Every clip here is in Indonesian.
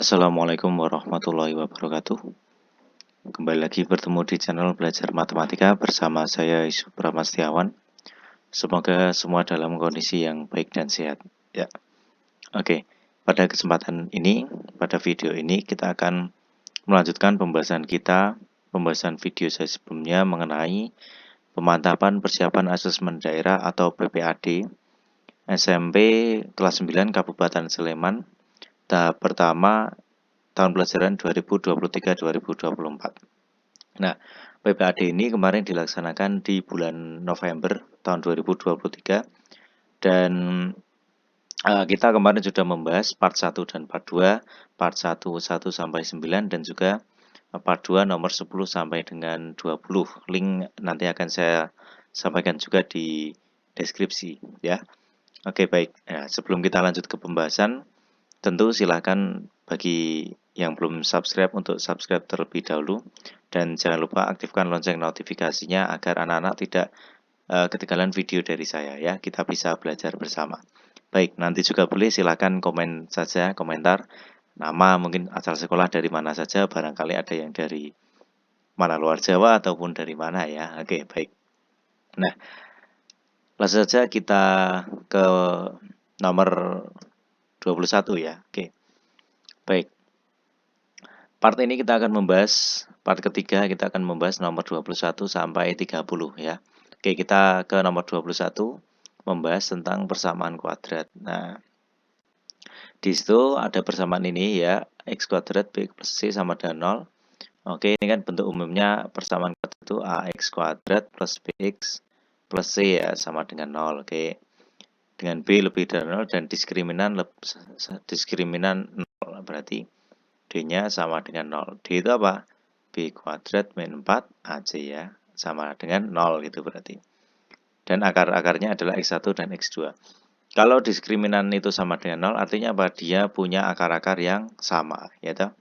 Assalamualaikum warahmatullahi wabarakatuh. Kembali lagi bertemu di channel Belajar Matematika bersama saya Yusuf Pramastiawan. Semoga semua dalam kondisi yang baik dan sehat. Ya, oke. Pada kesempatan ini, pada video ini kita akan melanjutkan pembahasan video saya sebelumnya mengenai pemantapan persiapan asesmen daerah atau PPAD SMP kelas 9 Kabupaten Sleman. Tahap pertama tahun pelajaran 2023-2024. Nah, PPAD ini kemarin dilaksanakan di bulan November tahun 2023 dan kita kemarin sudah membahas part 1 dan part 2, part 1 1 sampai 9 dan juga part 2 nomor 10 sampai dengan 20. Link nanti akan saya sampaikan juga di deskripsi ya. Oke, baik. Nah, sebelum kita lanjut ke pembahasan, tentu silakan bagi yang belum subscribe untuk subscribe terlebih dahulu dan jangan lupa aktifkan lonceng notifikasinya agar anak-anak tidak ketinggalan video dari saya ya. Kita bisa belajar bersama. Baik, nanti juga boleh silakan komen saja, komentar nama, mungkin asal sekolah dari mana saja, barangkali ada yang dari mana luar Jawa ataupun dari mana ya. Oke, baik. Nah, langsung saja kita ke nomor 21 ya. Oke. Baik. Part ini kita akan membahas, part ketiga kita akan membahas nomor 21 sampai 30 ya. Oke, kita ke nomor 21 membahas tentang persamaan kuadrat. Nah, di situ ada persamaan ini ya, x kuadrat b plus c sama dengan 0. Oke, ini kan bentuk umumnya persamaan kuadrat itu ax kuadrat plus bx plus c ya sama dengan 0. Oke. Dengan b lebih dari 0 dan diskriminan 0 berarti D-nya sama dengan 0. D itu apa? B kuadrat min 4 AC ya. Sama dengan 0 gitu berarti. Dan akar-akarnya adalah X1 dan X2. Kalau diskriminan itu sama dengan 0, artinya apa? Dia punya akar-akar yang sama. Ya toh?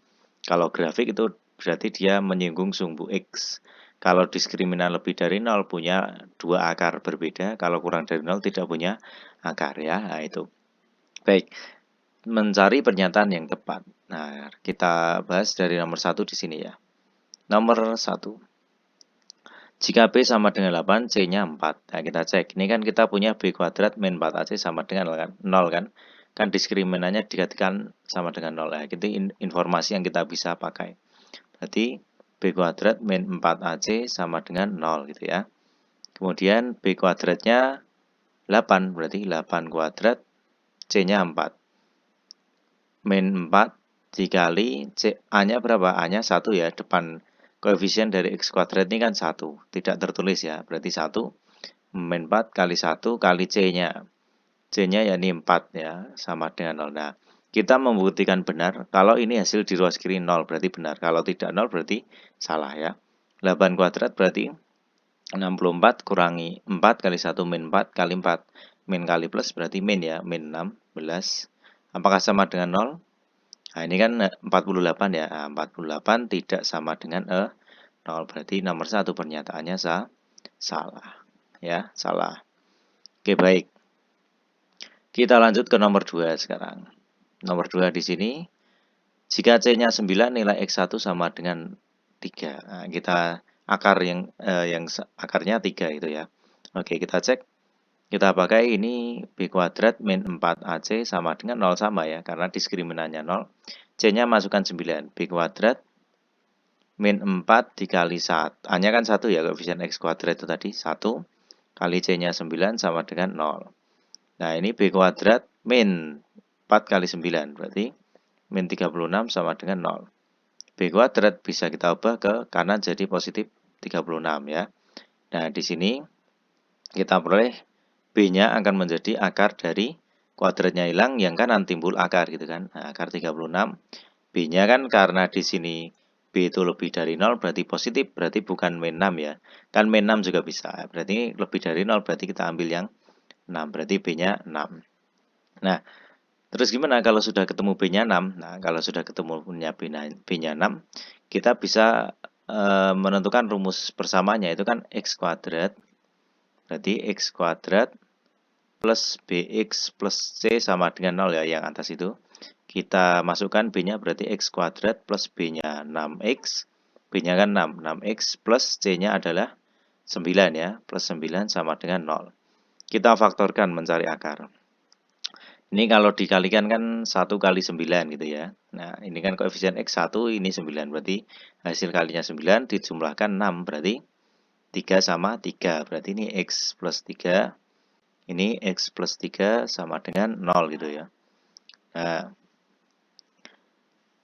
Kalau grafik itu berarti dia menyinggung sumbu X. Kalau diskriminan lebih dari 0 punya dua akar berbeda. Kalau kurang dari 0 tidak punya akar ya. Nah, itu. Baik. Mencari pernyataan yang tepat. Nah, kita bahas dari nomor 1 di sini ya. Nomor 1. Jika B sama dengan 8, C-nya 4. Nah, kita cek. Ini kan kita punya B kuadrat min 4AC sama dengan 0 kan? Kan diskriminannya dikatakan sama dengan 0. Nah, itu informasi yang kita bisa pakai. Berarti B kuadrat min 4AC sama dengan 0 gitu ya. Kemudian B kuadratnya 8, berarti 8 kuadrat, C-nya 4. Min 4 dikali A-nya berapa? A-nya 1 ya, depan koefisien dari X kuadrat ini kan 1, tidak tertulis ya, berarti 1 min 4 kali 1 kali C-nya. C-nya yakni 4 ya, sama dengan 0. Nah, kita membuktikan benar, kalau ini hasil di ruas kiri 0 berarti benar, kalau tidak 0 berarti salah ya. 8 kuadrat berarti 64 kurangi 4 kali 1 min 4 kali 4. Min kali plus berarti min ya, min 16. Apakah sama dengan 0? Nah, ini kan 48 ya. Nah, 48 tidak sama dengan 0. Berarti nomor 1 pernyataannya salah. Ya, salah. Oke, baik. Kita lanjut ke nomor 2 sekarang. Nomor 2 di sini. Jika C-nya 9, nilai X1 sama dengan 3. Nah, kita akar yang akarnya 3 itu ya. Oke, kita cek. Kita pakai ini B kuadrat min 4AC sama dengan 0 sama ya, karena diskriminannya 0. C-nya masukkan 9. B kuadrat min 4 dikali 1. A-nya kan 1 ya, koefisien X kuadrat itu tadi. 1 kali C-nya 9 sama dengan 0. Nah, ini B kuadrat min 4 kali 9. Berarti min 36 sama dengan 0. B kuadrat bisa kita ubah ke kanan jadi positif 36 ya. Nah, di sini kita peroleh B-nya akan menjadi akar dari kuadratnya hilang, yang kanan timbul akar gitu kan. Nah, akar 36. B-nya kan karena di sini B itu lebih dari 0 berarti positif, berarti bukan min 6 ya. Kan min 6 juga bisa. Berarti lebih dari 0 berarti kita ambil yang 6. Berarti B-nya 6. Nah, terus gimana kalau sudah ketemu B-nya 6? Nah, kalau sudah ketemu B-nya 6, kita bisa menentukan rumus persamanya, itu kan X kuadrat. Berarti X kuadrat plus BX plus C sama dengan 0 ya, yang atas itu. kita masukkan B-nya berarti X kuadrat plus B-nya 6X. B-nya kan 6. 6X plus C-nya adalah 9 ya. Plus 9 sama dengan 0. Kita faktorkan mencari akar. Ini kalau dikalikan kan 1 kali 9 gitu ya. Nah, ini kan koefisien X1, ini 9. Berarti hasil kalinya 9 dijumlahkan 6. Berarti 3 sama 3. Berarti ini X plus 3. Ini X plus 3 sama dengan 0 gitu ya. Nah,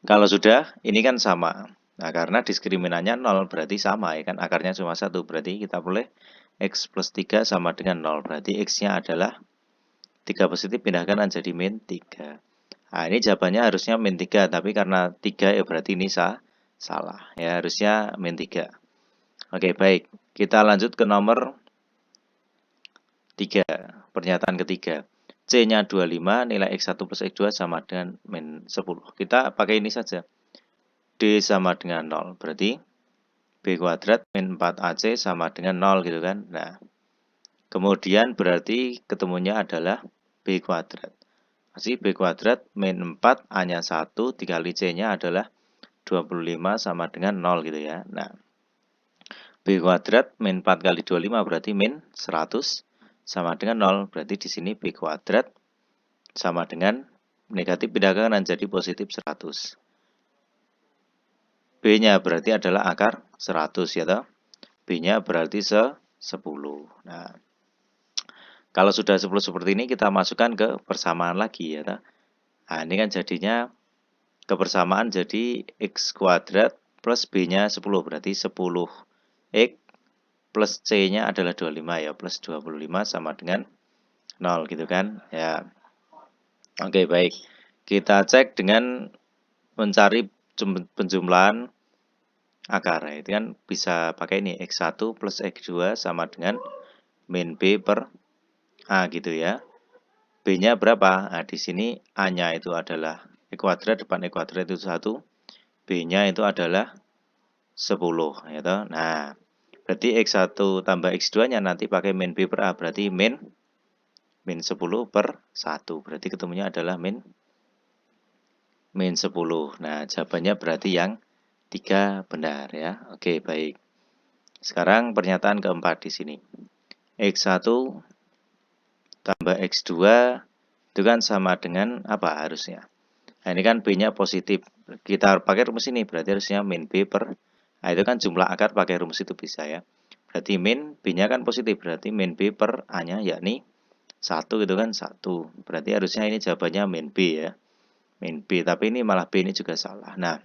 kalau sudah, ini kan sama. Nah, karena diskriminannya 0 berarti sama ya kan. Akarnya cuma 1. Berarti kita boleh X plus 3 sama dengan 0. Berarti X-nya adalah 3 positif pindahkan jadi min 3. Nah, ini jawabannya harusnya min 3, tapi karena 3 ya berarti ini salah. Ya, harusnya min 3. Oke, baik. Kita lanjut ke nomor 3, pernyataan ketiga. C-nya 25, nilai X1 plus X2 sama dengan min 10. Kita pakai ini saja. D sama dengan 0, berarti B kuadrat min 4AC sama dengan 0 gitu kan. Nah, kemudian berarti ketemunya adalah B kuadrat. Masih B kuadrat min 4 A-nya 1 dikali C-nya adalah 25 sama dengan 0 gitu ya. Nah, B kuadrat min 4 kali 25 berarti min 100 sama dengan 0. Berarti di sini B kuadrat sama dengan negatif pindahkan jadi positif 100. B-nya berarti adalah akar 100 ya toh. B-nya berarti 10. Nah, kalau sudah 10 seperti ini kita masukkan ke persamaan lagi ya toh. Nah, ini kan jadinya kebersamaan jadi X kuadrat plus B-nya 10 berarti 10X plus C-nya adalah 25 ya, plus 25 sama dengan 0 gitu kan ya. Oke, baik. Kita cek dengan mencari penjumlahan akar. Itu kan bisa pakai ini X1 plus X2 sama dengan min B per A gitu ya. B-nya berapa? Nah, di sini A-nya itu adalah E kuadrat, depan E kuadrat itu 1. B-nya itu adalah 10 ya toh. Nah, berarti X1 tambah X2-nya nanti pakai min B per A, berarti min 10 per 1. Berarti ketemunya adalah min 10. Nah, jawabannya berarti yang 3 benar ya. Oke, baik. Sekarang pernyataan keempat di sini. X1 tambah X2 itu kan sama dengan apa harusnya? Nah, ini kan B-nya positif. Kita pakai rumus ini, berarti harusnya min B per. Nah, itu kan jumlah akar pakai rumus itu bisa ya. Berarti min, B-nya kan positif, berarti min B per A-nya yakni 1 gitu kan, 1. Berarti harusnya ini jawabannya min B ya. Min B, tapi ini malah B ini juga salah. Nah,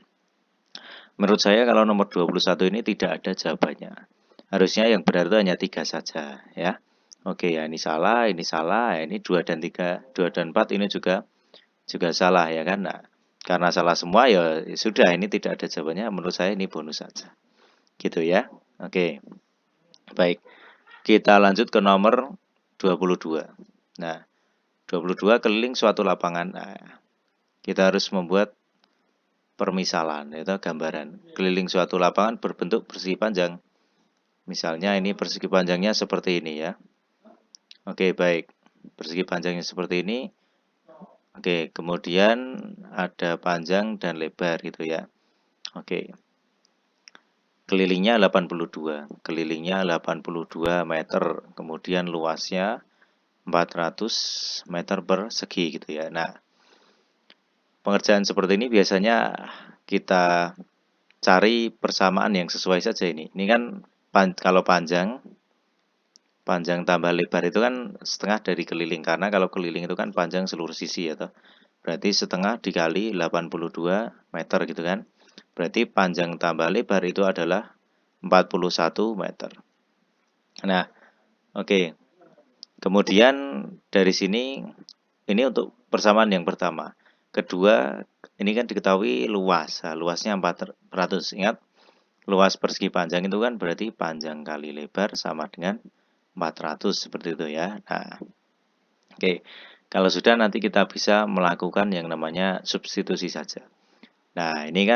menurut saya kalau nomor 21 ini tidak ada jawabannya. Harusnya yang benar itu hanya 3 saja ya. Oke ya, ini salah, ini 2 dan 3, 2 dan 4 ini juga salah ya kan. Nah, karena salah semua ya sudah, ini tidak ada jawabannya, menurut saya ini bonus saja. Gitu ya. Oke. Baik. Kita lanjut ke nomor 22. Nah, 22 keliling suatu lapangan. Nah, kita harus membuat permisalan, yaitu gambaran. Keliling suatu lapangan berbentuk persegi panjang. Misalnya ini persegi panjangnya seperti ini ya. Oke, baik. Persegi panjangnya seperti ini. Oke, kemudian ada panjang dan lebar gitu ya. Oke. Kelilingnya 82. Kelilingnya 82 meter. Kemudian luasnya 400 meter persegi gitu ya. Nah, pengerjaan seperti ini biasanya kita cari persamaan yang sesuai saja ini. Ini kan kalau panjang tambah lebar itu kan setengah dari keliling. Karena kalau keliling itu kan panjang seluruh sisi ya toh. Berarti setengah dikali 82 meter gitu kan. Berarti panjang tambah lebar itu adalah 41 meter. Nah, oke. Kemudian dari sini, ini untuk persamaan yang pertama. Kedua, ini kan diketahui luas. Nah, luasnya 400. Ingat, luas persegi panjang itu kan berarti panjang kali lebar sama dengan 400 seperti itu ya. Nah, oke. Kalau sudah nanti kita bisa melakukan yang namanya substitusi saja. Nah, ini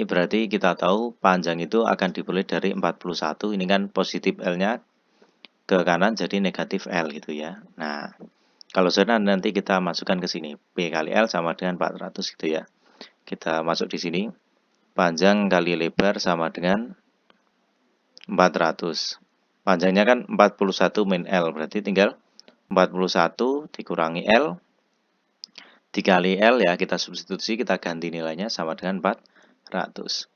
berarti kita tahu panjang itu akan diperoleh dari 41. Ini kan positif L-nya ke kanan jadi negatif L gitu ya. Nah, Kalau zona nanti kita masukkan ke sini. P kali L sama dengan 400 gitu ya. Kita masuk di sini. Panjang kali lebar sama dengan 400. Panjangnya kan 41 min L. Berarti tinggal 41 dikurangi L. Dikali L ya. Kita substitusi. Kita ganti nilainya sama dengan 400.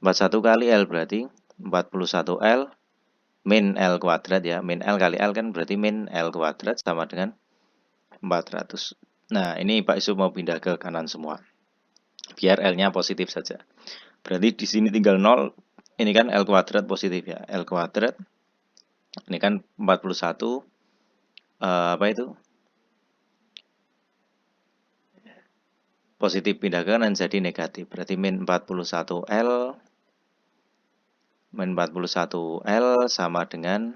41 kali L berarti 41 L min L kuadrat ya. Min L kali L kan berarti min L kuadrat sama dengan 400. Nah, ini Pak Isu mau pindah ke kanan semua. Biar L-nya positif saja. Berarti di sini tinggal 0. Ini kan L kuadrat positif ya. L kuadrat. Ini kan 41. Apa itu? Positif pindah ke kanan jadi negatif. Berarti min 41 L. Min 41 L sama dengan...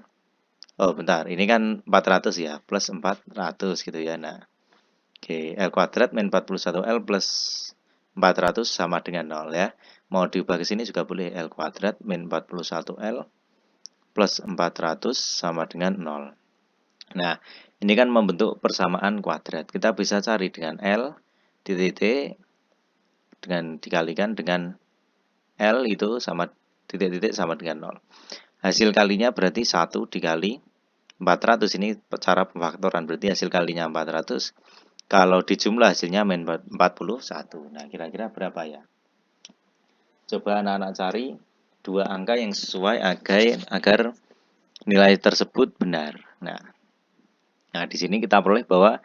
Oh, bentar. Ini kan 400 ya. Plus 400 gitu ya. Nah. Oke, L kuadrat min 41 L plus 400 sama dengan 0 ya. Mau diubah ke sini juga boleh. L kuadrat min 41 L plus 400 sama dengan 0. Nah, ini kan membentuk persamaan kuadrat. Kita bisa cari dengan L titik-titik dengan dikalikan dengan L itu sama titik-titik sama dengan 0. Hasil kalinya berarti 1 dikali 400. Ini cara pemfaktoran. Berarti hasil kalinya 400. Kalau dijumlah hasilnya min 41. Nah, kira-kira berapa ya? Coba anak-anak cari dua angka yang sesuai agar nilai tersebut benar. Nah, di sini kita peroleh bahwa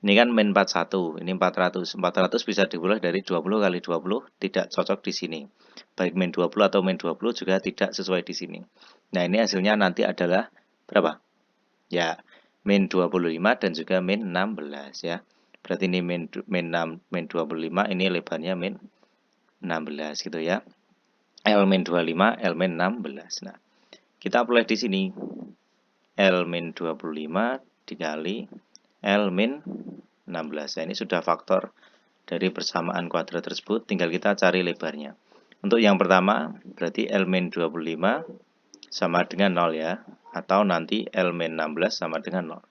ini kan min 41, ini 400. 400 bisa dimulai dari 20 kali 20, tidak cocok di sini. Baik min 20 atau min 20 juga tidak sesuai di sini. Nah, ini hasilnya nanti adalah berapa? Ya, min 25 dan juga min 16 ya. Berarti ini min 25, ini lebarnya min 16 gitu ya. L min 25, L min 16. Nah, kita peroleh di sini L min 25 dikali L min 16. Nah, ini sudah faktor dari persamaan kuadrat tersebut, tinggal kita cari lebarnya. Untuk yang pertama, berarti L min 25 sama dengan 0 ya, atau nanti L min 16 sama dengan 0.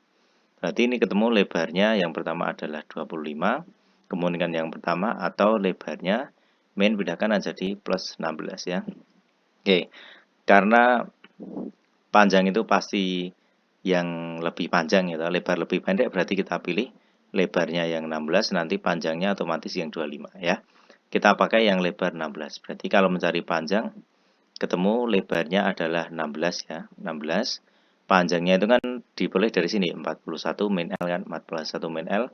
Berarti ini ketemu lebarnya yang pertama adalah 25, kemudian yang pertama atau lebarnya min pindahkan jadi plus 16 ya. Oke, karena panjang itu pasti yang lebih panjang ya, lebar lebih pendek berarti kita pilih lebarnya yang 16, nanti panjangnya otomatis yang 25 ya. Kita pakai yang lebar 16, berarti kalau mencari panjang ketemu lebarnya adalah 16 ya, 16. Panjangnya itu kan diperoleh dari sini 41 min L kan, 41 min L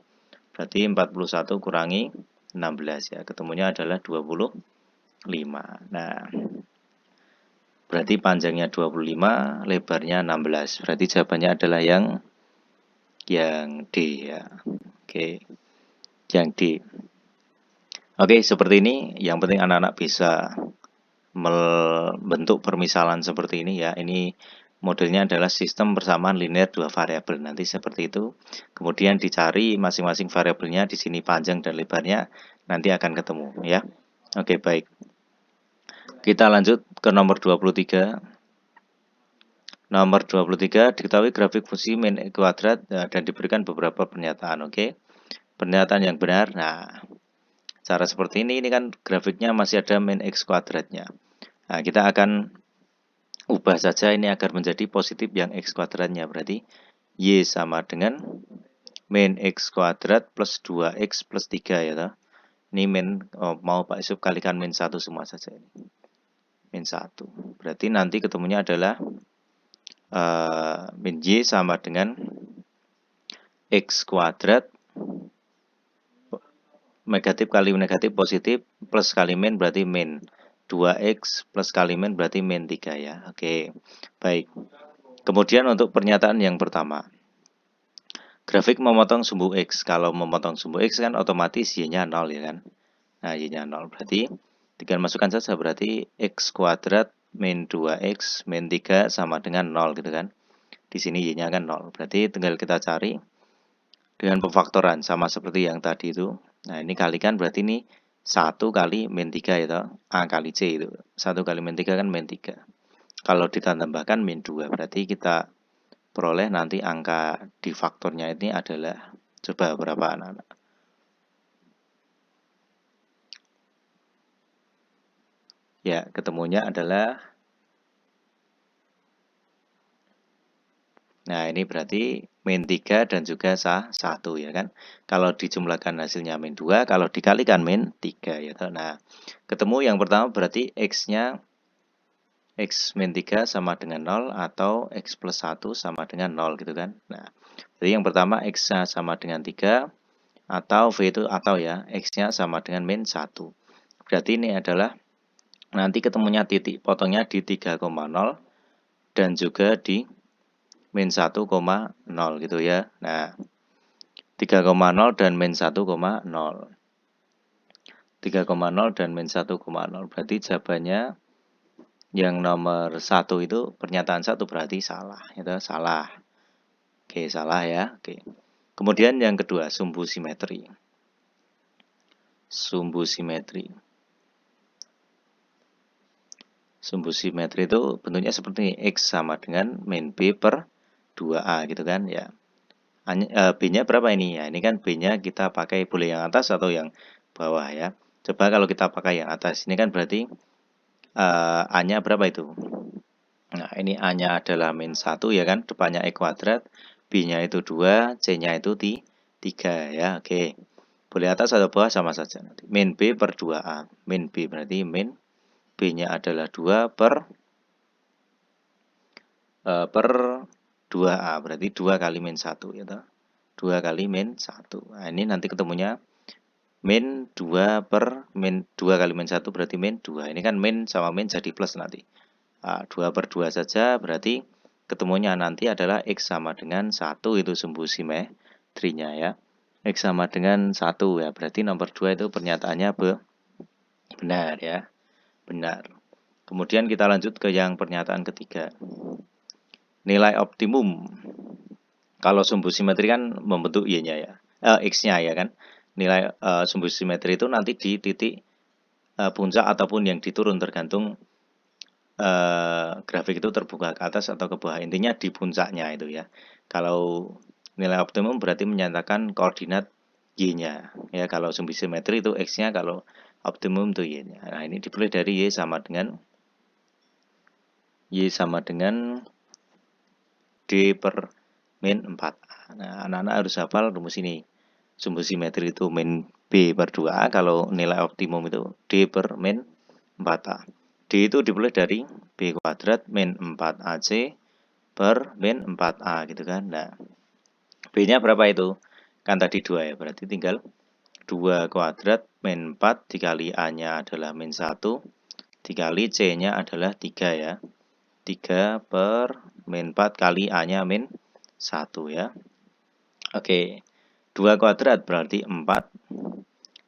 berarti 41 kurangi 16 ya, ketemunya adalah 25. Nah, berarti panjangnya 25, lebarnya 16. Berarti jawabannya adalah yang D ya. Oke, yang D. Oke, seperti ini. Yang penting anak-anak bisa membentuk permisalan seperti ini ya. Ini modelnya adalah sistem persamaan linear dua variabel. Nanti seperti itu. Kemudian dicari masing-masing variabelnya, di sini panjang dan lebarnya nanti akan ketemu ya. Oke, baik. Kita lanjut ke nomor 23. Nomor 23 diketahui grafik fungsi min kuadrat dan diberikan beberapa pernyataan. Oke. Pernyataan yang benar. Nah, cara seperti ini kan grafiknya masih ada min x kuadratnya. Nah, kita akan ubah saja ini agar menjadi positif yang x kuadratnya. Berarti y sama dengan min x kuadrat plus 2x plus 3 ya toh. Ini min, mau Pak Yusuf kalikan min 1 semua saja ini. Min 1. Berarti nanti ketemunya adalah min y sama dengan x kuadrat negatif kali negatif positif plus kali min berarti min 2x plus kali min berarti min 3 ya. Oke, baik. Kemudian untuk pernyataan yang pertama. Grafik memotong sumbu X. Kalau memotong sumbu X kan otomatis Y-nya 0 ya kan. Nah, Y-nya 0. Berarti tinggal masukkan saja. Berarti X kuadrat min 2X min 3 sama dengan 0 gitu kan. Di sini Y-nya kan 0. Berarti tinggal kita cari dengan pemfaktoran. Sama seperti yang tadi itu. Nah, ini kalikan berarti ini 1 kali min 3 ya toh. A kali C itu. 1 kali min 3 kan min 3. Kalau ditambahkan min 2. Berarti kita peroleh nanti angka di faktornya ini adalah Coba berapa anak-anak? Ya, ketemunya adalah, nah ini berarti min 3 dan juga 1 ya kan. Kalau dijumlahkan hasilnya min 2, kalau dikalikan min 3 ya. Nah, ketemu yang pertama berarti X-nya X min 3 sama dengan 0 atau X plus 1 sama dengan 0 gitu kan. Nah, jadi yang pertama X-nya sama dengan 3 atau V itu atau ya, X-nya sama dengan min 1. Berarti ini adalah nanti ketemunya titik potongnya di 3,0 dan juga di min 1,0 gitu ya. Nah, 3,0 dan min 1,0. 3,0 dan min 1,0. Berarti jawabannya yang nomor 1 itu pernyataan 1 berarti salah. Itu salah. Oke, salah ya. Oke. Kemudian yang kedua, sumbu simetri. Sumbu simetri. Sumbu simetri itu bentuknya seperti ini. X sama dengan min B per 2A gitu kan ya. B-nya berapa ini? Ya, ini kan B-nya kita pakai boleh yang atas atau yang bawah ya. Coba kalau kita pakai yang atas, ini kan berarti A-nya berapa itu? Nah, ini A-nya adalah min 1 ya kan, depannya E kuadrat, B-nya itu 2, C-nya itu 3 ya, oke. Boleh atas atau bawah sama saja. Min B per 2A. Min B berarti min B-nya adalah 2 per 2A, berarti 2 kali min 1 ya. 2 kali min 1. Nah, ini nanti ketemunya min 2 per min 2 kali min 1 berarti min 2. Ini kan min sama min jadi plus nanti. 2 per 2 saja berarti ketemunya nanti adalah X sama dengan 1 itu sumbu simetrinya ya. X sama dengan 1 ya. Berarti nomor 2 itu pernyataannya benar ya. Benar. Kemudian kita lanjut ke yang pernyataan ketiga. Nilai optimum. Kalau sumbu simetri kan membentuk Y-nya ya. X-nya ya kan. Nilai sumbu simetri itu nanti di titik puncak ataupun yang diturun tergantung grafik itu terbuka ke atas atau ke bawah. Intinya di puncaknya itu ya. Kalau nilai optimum berarti menyatakan koordinat Y-nya. Ya, kalau sumbu simetri itu X-nya, kalau optimum itu Y-nya. Nah, ini dipilih dari Y sama dengan D per min 4A. Nah, anak-anak harus hafal rumus ini. Sumbu simetri itu min B per 2A, kalau nilai optimum itu D per min 4A. D itu dipilih dari B kuadrat min 4AC per min 4A gitu kan. Nah, B-nya berapa itu? Kan tadi 2 ya, berarti tinggal 2 kuadrat min 4 dikali A-nya adalah min 1 dikali C-nya adalah 3 ya. 3 per min 4 kali A-nya min 1 ya. Oke, 2 kuadrat berarti 4.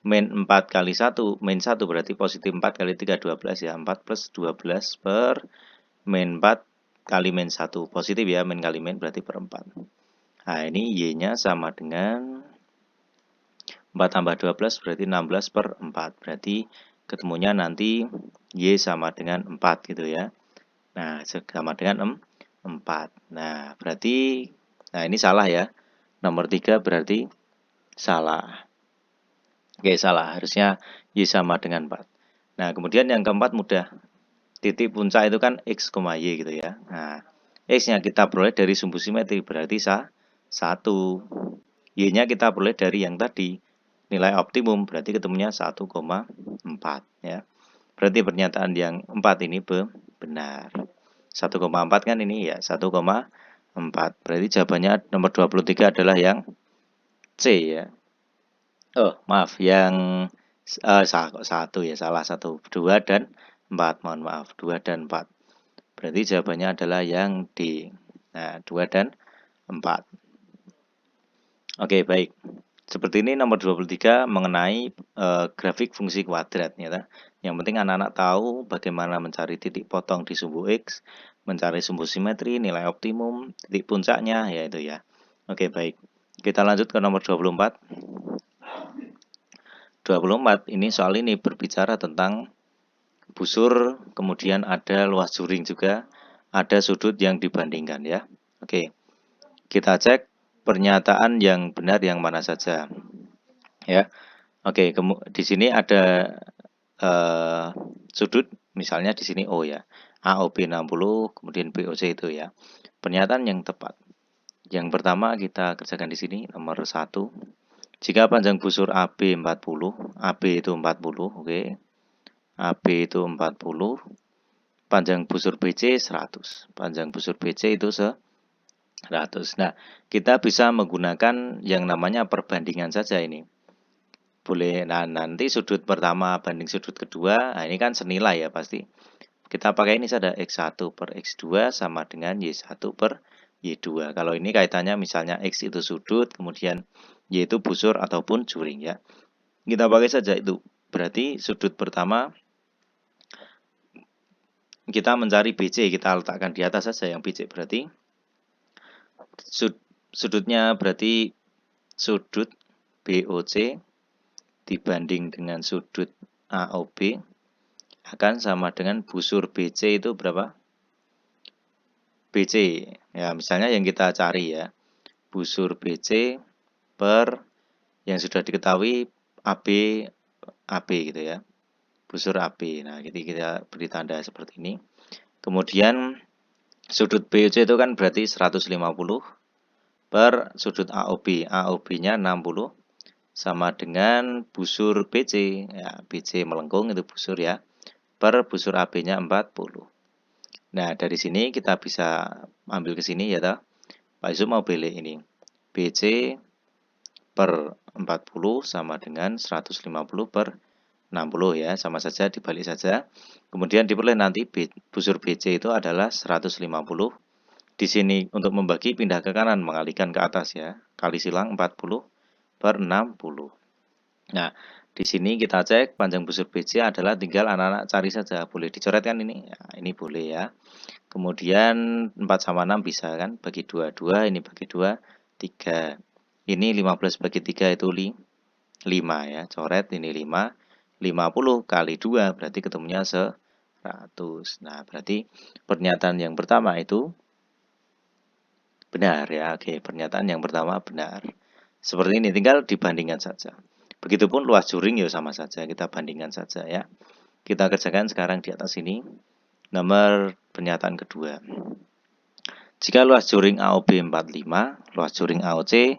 Min 4 kali 1, min 1 berarti positif 4 kali 3, 12 ya. 4 plus 12 per min 4 kali min 1. Positif ya, min kali min berarti per 4. Nah, ini Y-nya sama dengan 4 tambah 12 berarti 16 per 4. Berarti ketemunya nanti Y sama dengan 4 gitu ya. Nah, sama dengan 4. Nah, berarti, nah ini salah ya. Nomor 3 berarti salah. Oke, salah. Harusnya Y sama dengan 4. Nah, kemudian yang keempat mudah. Titik puncak itu kan X, Y gitu ya. Nah, X-nya kita peroleh dari sumbu simetri, berarti 1. Y-nya kita peroleh dari yang tadi. Nilai optimum, berarti ketemunya 1,4 ya. Berarti pernyataan yang 4 ini benar. 1,4 kan ini ya, 1,4. Berarti jawabannya nomor 23 adalah yang C ya. Oh, maaf, yang salah kok 1 ya, salah 1, 2 dan 4. Mohon maaf, 2 dan 4. Berarti jawabannya adalah yang D. Nah, 2 dan 4. Oke, baik. Seperti ini nomor 23 mengenai grafik fungsi kuadrat ya. Yang penting anak-anak tahu bagaimana mencari titik potong di sumbu X, mencari sumbu simetri, nilai optimum, titik puncaknya yaitu ya. Oke, baik. Kita lanjut ke nomor 24. 24 ini soal ini berbicara tentang busur, kemudian ada luas juring juga, ada sudut yang dibandingkan ya. Oke. Kita cek pernyataan yang benar yang mana saja. Ya. Oke, di sini ada sudut, misalnya di sini O ya. AOB 60, kemudian BOC itu ya. Pernyataan yang tepat. Yang pertama kita kerjakan di sini, nomor 1. Jika panjang busur AB 40, AB itu 40, oke. AB itu 40, panjang busur BC 100. Panjang busur BC itu 100. Nah, kita bisa menggunakan yang namanya perbandingan saja ini. Boleh, nah nanti sudut pertama banding sudut kedua, nah ini kan senilai ya pasti. Kita pakai ini saja X1 per X2 sama dengan Y1 per Y2. Kalau ini kaitannya misalnya X itu sudut, kemudian Y itu busur ataupun juring ya. Kita pakai saja itu. Berarti sudut pertama kita mencari BC, kita letakkan di atas saja yang BC. Berarti sudutnya berarti sudut BOC dibanding dengan sudut AOB akan sama dengan busur BC itu berapa? BC. Ya, misalnya yang kita cari ya. Busur BC per yang sudah diketahui AB gitu ya. Busur AB. Nah, jadi kita beri tanda seperti ini. Kemudian sudut BOC itu kan berarti 150 per sudut AOB. AOB-nya 60 sama dengan busur BC. Ya, BC melengkung itu busur ya. Per busur AB-nya 40. Nah, dari sini kita bisa ambil ke sini ya toh. Pak Yusuf mau pilih ini. BC per 40 sama dengan 150 per 60 ya. Sama saja dibalik saja. Kemudian diperoleh nanti busur BC itu adalah 150. Di sini untuk membagi pindah ke kanan, mengalihkan ke atas ya. Kali silang 40 per 60. Nah, di sini kita cek panjang busur BC adalah tinggal anak-anak cari saja. Boleh dicoret kan ini? Ya, ini boleh ya. Kemudian 4 sama 6 bisa kan? Bagi 2, 2. Ini bagi 2, 3. Ini 15 bagi 3 itu 5 ya. Coret ini 5. 50 kali 2 berarti ketemunya 100. Nah, berarti pernyataan yang pertama itu benar ya. Oke, pernyataan yang pertama benar. Seperti ini, tinggal dibandingkan saja. Begitupun luas juring ya sama saja, kita bandingkan saja ya. Kita kerjakan sekarang di atas ini. Nomor pernyataan kedua. Jika luas juring AOB 45, luas juring AOC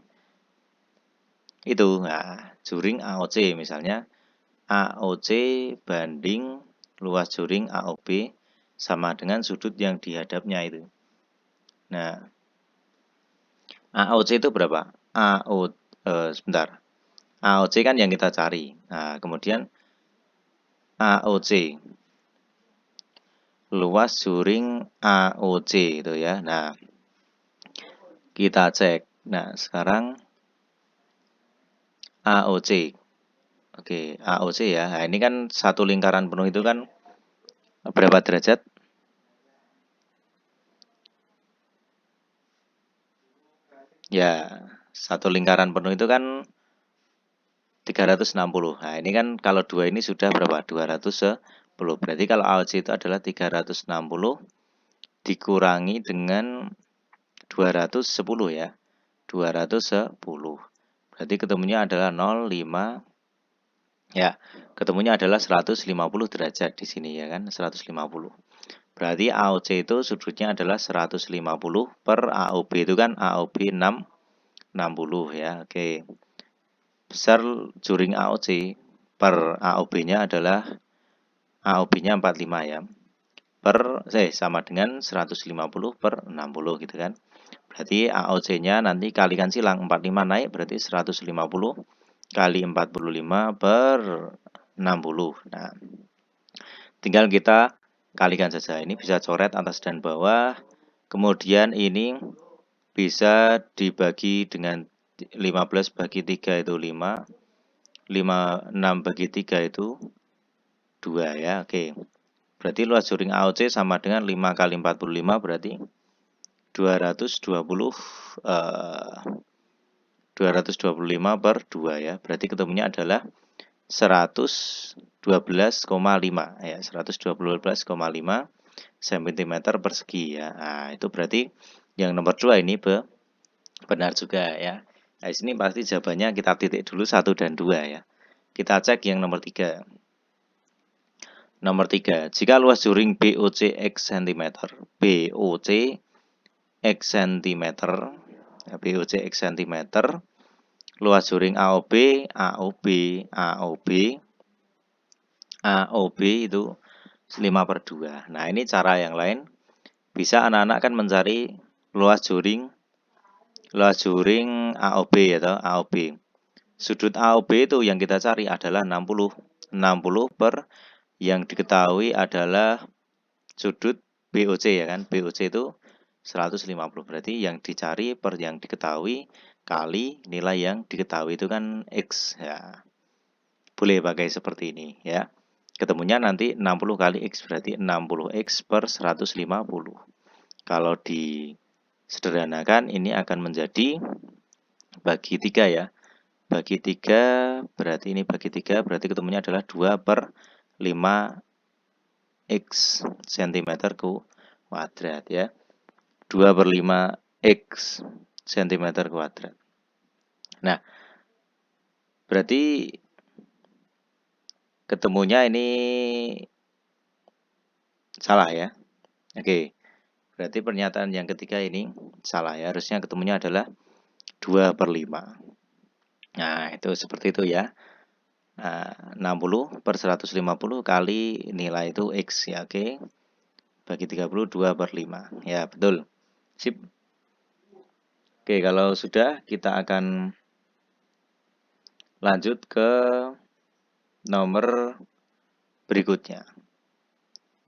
itu, nah, juring AOC misalnya AOC banding luas juring AOB sama dengan sudut yang dihadapnya itu. Nah, AOC itu berapa? Sebentar. AOC kan yang kita cari. Nah, kemudian AOC luas juring AOC itu ya. Nah, kita cek. Nah, sekarang AOC. Oke, AOC ya. Nah, ini kan satu lingkaran penuh itu kan berapa derajat? Ya, satu lingkaran penuh itu kan 360. Nah, ini kan kalau dua ini sudah berapa? 210. Berarti kalau AOC itu adalah 360 dikurangi dengan 210 ya. 210. Berarti ketemunya adalah 0,5. Ya, ketemunya adalah 150 derajat di sini ya kan, 150. Berarti AOC itu sudutnya adalah 150 per AOB itu kan AOB 60 ya. Oke. Besar juring AOC per AOB-nya adalah AOB-nya 45 ya. Sama dengan 150 per 60 gitu kan. Berarti AOC-nya nanti kalikan silang 45 naik berarti 150 kali 45 per 60. Nah, tinggal kita kalikan saja. Ini bisa coret atas dan bawah. Kemudian ini bisa dibagi dengan 15 bagi 3 itu 5. 6 bagi 3 itu 2 ya. Oke. Berarti luas juring AOC sama dengan 5 kali 45 berarti 225 per 2 ya. Berarti ketemunya adalah 112,5 ya, 112,5 cm persegi ya. Nah, itu berarti yang nomor 2 ini Benar juga ya. Nah, di sini pasti jawabannya kita titik dulu 1 dan 2 ya. Kita cek yang nomor 3. Nomor 3, jika luas juring BOC X cm, BOC X cm, BOC X cm, luas juring AOB, AOB, AOB, AOB itu 5/2. Nah, ini cara yang lain. Bisa anak-anak kan mencari luas juring AOB atau AOB. Sudut AOB itu yang kita cari adalah 60. 60 per yang diketahui adalah sudut BOC ya kan. BOC itu 150. Berarti yang dicari per yang diketahui kali nilai yang diketahui itu kan X ya. Boleh pakai seperti ini ya. Ketemunya nanti 60 kali X berarti 60X per 150. Kalau disederhanakan ini akan menjadi bagi 3 ya. Bagi 3 berarti ini bagi 3 berarti ketemunya adalah 2 per 5 X cm kuadrat ya. 2 per 5 X cm kuadrat. Nah, berarti ketemunya ini salah ya. Oke, berarti pernyataan yang ketiga ini salah ya. Harusnya ketemunya adalah 2 per 5. Nah, itu seperti itu ya. Nah, 60 per 150 kali nilai itu X ya, oke. Bagi 30, 2 per 5. Ya, betul. Sip. Oke, kalau sudah kita akan lanjut ke nomor berikutnya.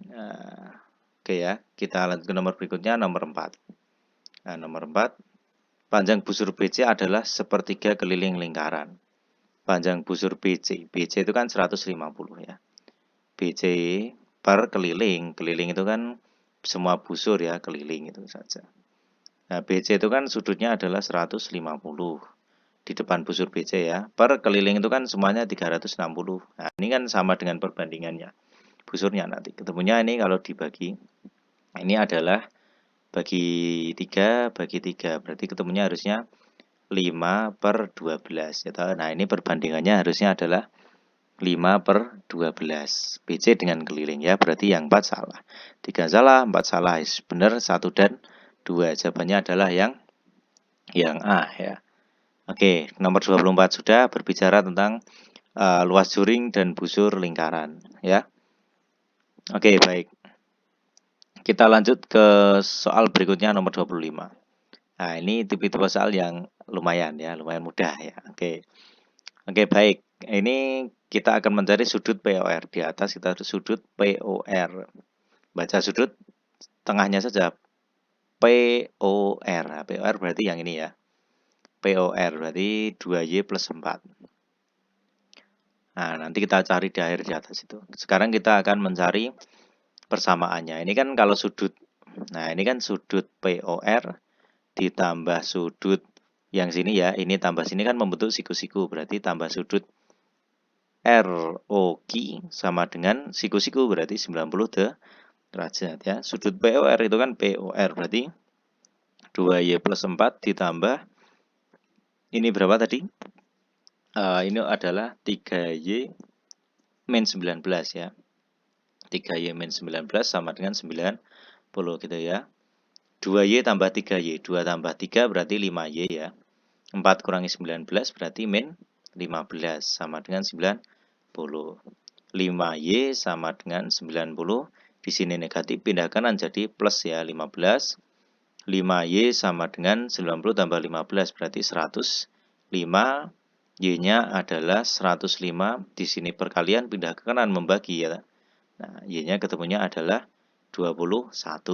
Nah, oke ya, kita lanjut ke nomor berikutnya, nomor 4. Nah, nomor 4, panjang busur BC adalah sepertiga keliling lingkaran. Panjang busur BC itu kan 150 ya. BC per keliling itu kan semua busur ya, keliling itu saja. Nah, BC itu kan sudutnya adalah 150 di depan busur BC ya. Per keliling itu kan semuanya 360. Nah, ini kan sama dengan perbandingannya. Busurnya nanti ketemunya ini kalau dibagi, ini adalah bagi 3 bagi 3. Berarti ketemunya harusnya 5 per 12 ya. Nah, ini perbandingannya harusnya adalah 5 per 12. BC dengan keliling ya, berarti yang 4 salah. 3 salah, 4 salah. Benar 1 dan 2. Jawabannya adalah yang A ya. Oke, nomor 24 sudah berbicara tentang luas juring dan busur lingkaran ya. Oke, baik. Kita lanjut ke soal berikutnya nomor 25. Nah, ini tipe-tipe soal yang lumayan ya, lumayan mudah ya. Oke. Oke, baik. Ini kita akan mencari sudut POR. Di atas kita ada sudut POR. Baca sudut tengahnya saja. POR. Nah, POR berarti yang ini ya. POR berarti 2Y plus 4. Nah, nanti kita cari di akhir di atas itu. Sekarang kita akan mencari persamaannya. Ini kan kalau sudut. Nah, ini kan sudut POR ditambah sudut yang sini ya. Ini tambah sini kan membentuk siku-siku. Berarti tambah sudut ROQ sama dengan siku-siku berarti 90 derajat ya. Sudut POR itu kan POR berarti 2Y plus 4 ditambah ini berapa tadi? Ini adalah 3Y min 19 ya. 3Y min 19 sama dengan 90 gitu ya. 2Y tambah 3Y. 2 tambah 3 berarti 5Y ya. 4 kurangi 19 berarti min 15 sama dengan 90. 5Y sama dengan 90. Di sini negatif, pindah kanan jadi plus ya, 15. 5Y sama dengan 90 tambah 15 berarti 105. Y-nya adalah 105. Di sini perkalian, pindah ke kanan membagi ya. Nah, Y-nya ketemunya adalah 21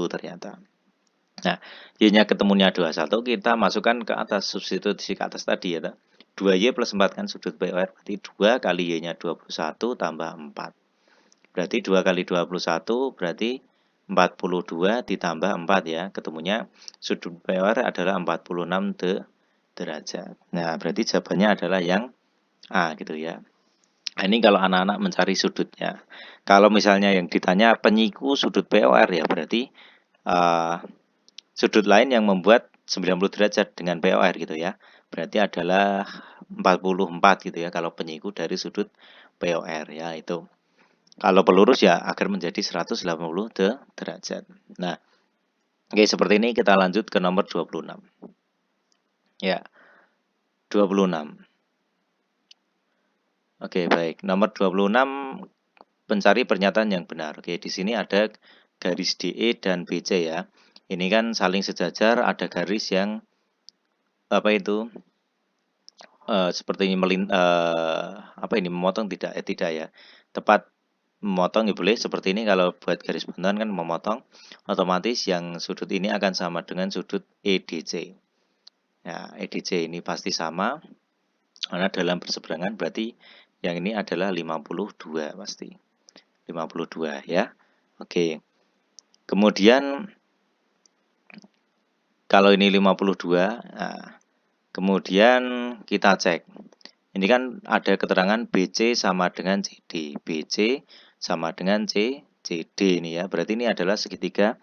ternyata. Nah, Y-nya ketemunya 21, kita masukkan ke atas, substitusi ke atas tadi ya. 2Y plus 4 kan sudut POR, berarti 2 kali Y-nya 21 tambah 4. Berarti 2 kali 21 berarti 42 ditambah 4 ya. Ketemunya sudut POR adalah 46 derajat. Nah, berarti jawabannya adalah yang A gitu ya. Nah, ini kalau anak-anak mencari sudutnya. Kalau misalnya yang ditanya penyiku sudut POR ya berarti sudut lain yang membuat 90 derajat dengan POR gitu ya. Berarti adalah 44 gitu ya kalau penyiku dari sudut POR ya itu. Kalau pelurus ya agar menjadi 180 derajat. Nah, oke seperti ini kita lanjut ke nomor 26. Ya, 26. Oke, baik. Nomor 26 pencari pernyataan yang benar. Oke, di sini ada garis DE dan BC ya. Ini kan saling sejajar, ada garis yang apa itu seperti ini memotong tidak ya. Tepat memotong ya boleh seperti ini. Kalau buat garis bantuan kan memotong, otomatis yang sudut ini akan sama dengan sudut EDC. Ya, EDC ini pasti sama karena dalam berseberangan berarti yang ini adalah 52 pasti. 52 ya. Oke. Kemudian kalau ini 52, nah, kemudian kita cek. Ini kan ada keterangan BC sama dengan CD. BC sama dengan CD ini ya. Berarti ini adalah segitiga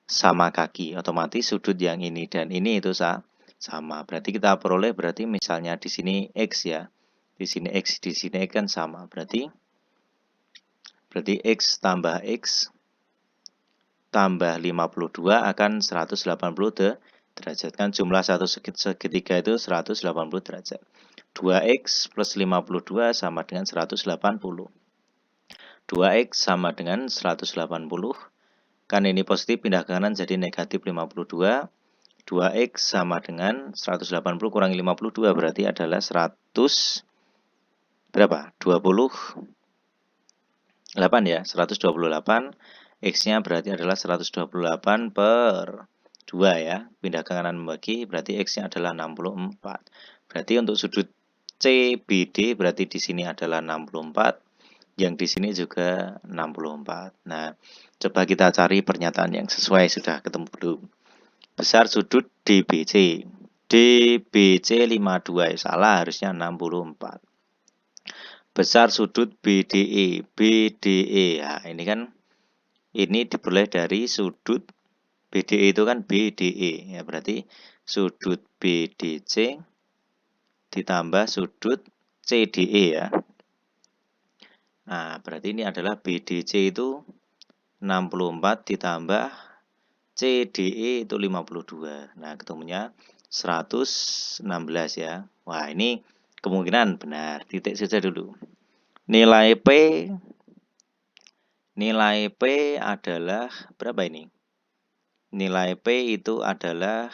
sama kaki. Otomatis sudut yang ini dan ini itu sama. Berarti kita peroleh berarti misalnya di sini X ya. Di sini X, di sini X kan sama. Berarti X tambah X tambah 52 akan 180 derajat. Kan jumlah satu segitiga itu 180 derajat. 2X plus 52 sama dengan 180. 2X sama dengan 180. Kan ini positif pindah ke kanan jadi negatif 52. 2X sama dengan 180 kurangi 52 berarti adalah 100 berapa? 28 ya, 128. X-nya berarti adalah 128 per 2 ya. Pindah ke kanan membagi berarti X-nya adalah 64. Berarti untuk sudut CBD berarti di sini adalah 64. Yang di sini juga 64. Nah, coba kita cari pernyataan yang sesuai sudah ketemu belum? Besar sudut DBC. DBC 52 ya salah harusnya 64. Besar sudut BDE. BDE ya ini kan ini diperoleh dari sudut BDE itu kan BDE ya berarti sudut BDC ditambah sudut CDE ya. Nah, berarti ini adalah BDC itu 64 ditambah CDE itu 52. Nah, ketemunya 116 ya. Wah, ini kemungkinan benar. Titik saja dulu. Nilai P adalah berapa ini? Nilai P itu adalah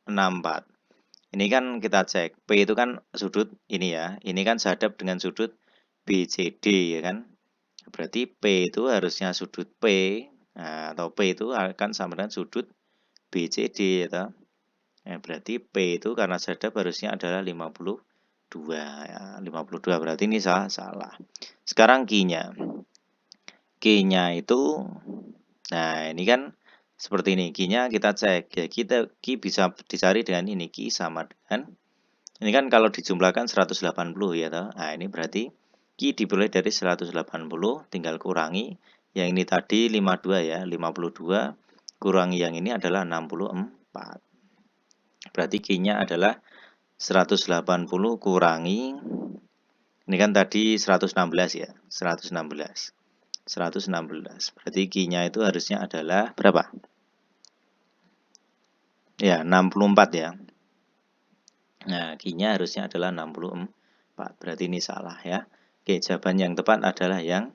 64. Ini kan kita cek. P itu kan sudut ini ya. Ini kan sehadap dengan sudut BCD ya kan. Berarti P itu harusnya sudut P. Nah, atau P itu akan sama dengan sudut BCD ya. Berarti P itu karena sehadap harusnya adalah 52 ya. 52 berarti ini salah. Sekarang Q-nya. Q-nya itu nah, ini kan seperti ini. Q-nya kita cek. Ya, Q bisa dicari dengan ini. Q sama dengan ini kan kalau dijumlahkan 180 ya toh. Nah, ini berarti Q diperoleh dari 180 tinggal kurangi yang ini tadi 52 ya, 52 kurangi yang ini adalah 64. Berarti Q-nya adalah 180 kurangi ini kan tadi 116 ya, 116. 116. Berarti Q-nya itu harusnya adalah berapa? Ya, 64 ya. Nah, Q-nya harusnya adalah 64. Berarti ini salah ya. Oke, jawaban yang tepat adalah yang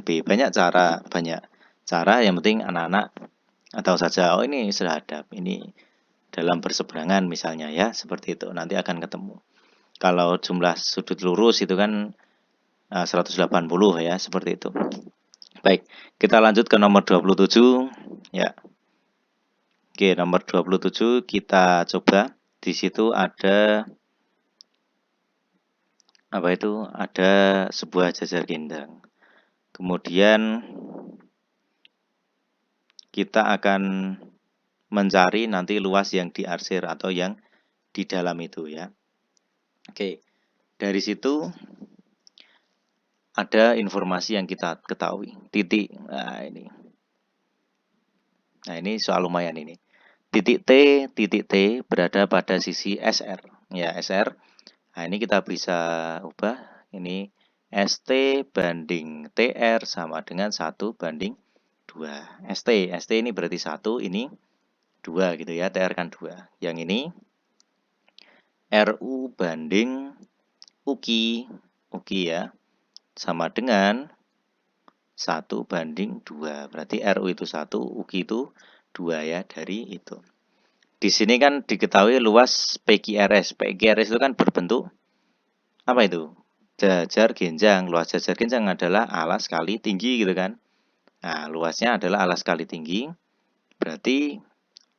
B. Banyak cara, yang penting anak-anak atau saja oh ini sehadap, ini dalam berseberangan misalnya ya, seperti itu. Nanti akan ketemu. Kalau jumlah sudut lurus itu kan 180 ya, seperti itu. Baik, kita lanjut ke nomor 27 ya. Oke, nomor 27 kita coba. Di situ ada apa itu? Ada sebuah jajar gendang. Kemudian kita akan mencari nanti luas yang diarsir atau yang di dalam itu ya. Oke, dari situ ada informasi yang kita ketahui. Titik. Nah, ini soal lumayan ini. titik T berada pada sisi SR. Ya, SR. Nah, ini kita bisa ubah. Ini ST banding TR sama dengan 1 banding 2. ST ini berarti 1, ini 2 gitu ya. TR kan 2. Yang ini RU banding UKI. UKI ya. Sama dengan 1 banding 2. Berarti RU itu 1, UKI itu 2 ya, dari itu. Di sini kan diketahui luas PQRS. PQRS itu kan berbentuk apa itu? Jajar genjang. Luas jajar genjang adalah alas kali tinggi gitu kan. Nah, luasnya adalah alas kali tinggi. Berarti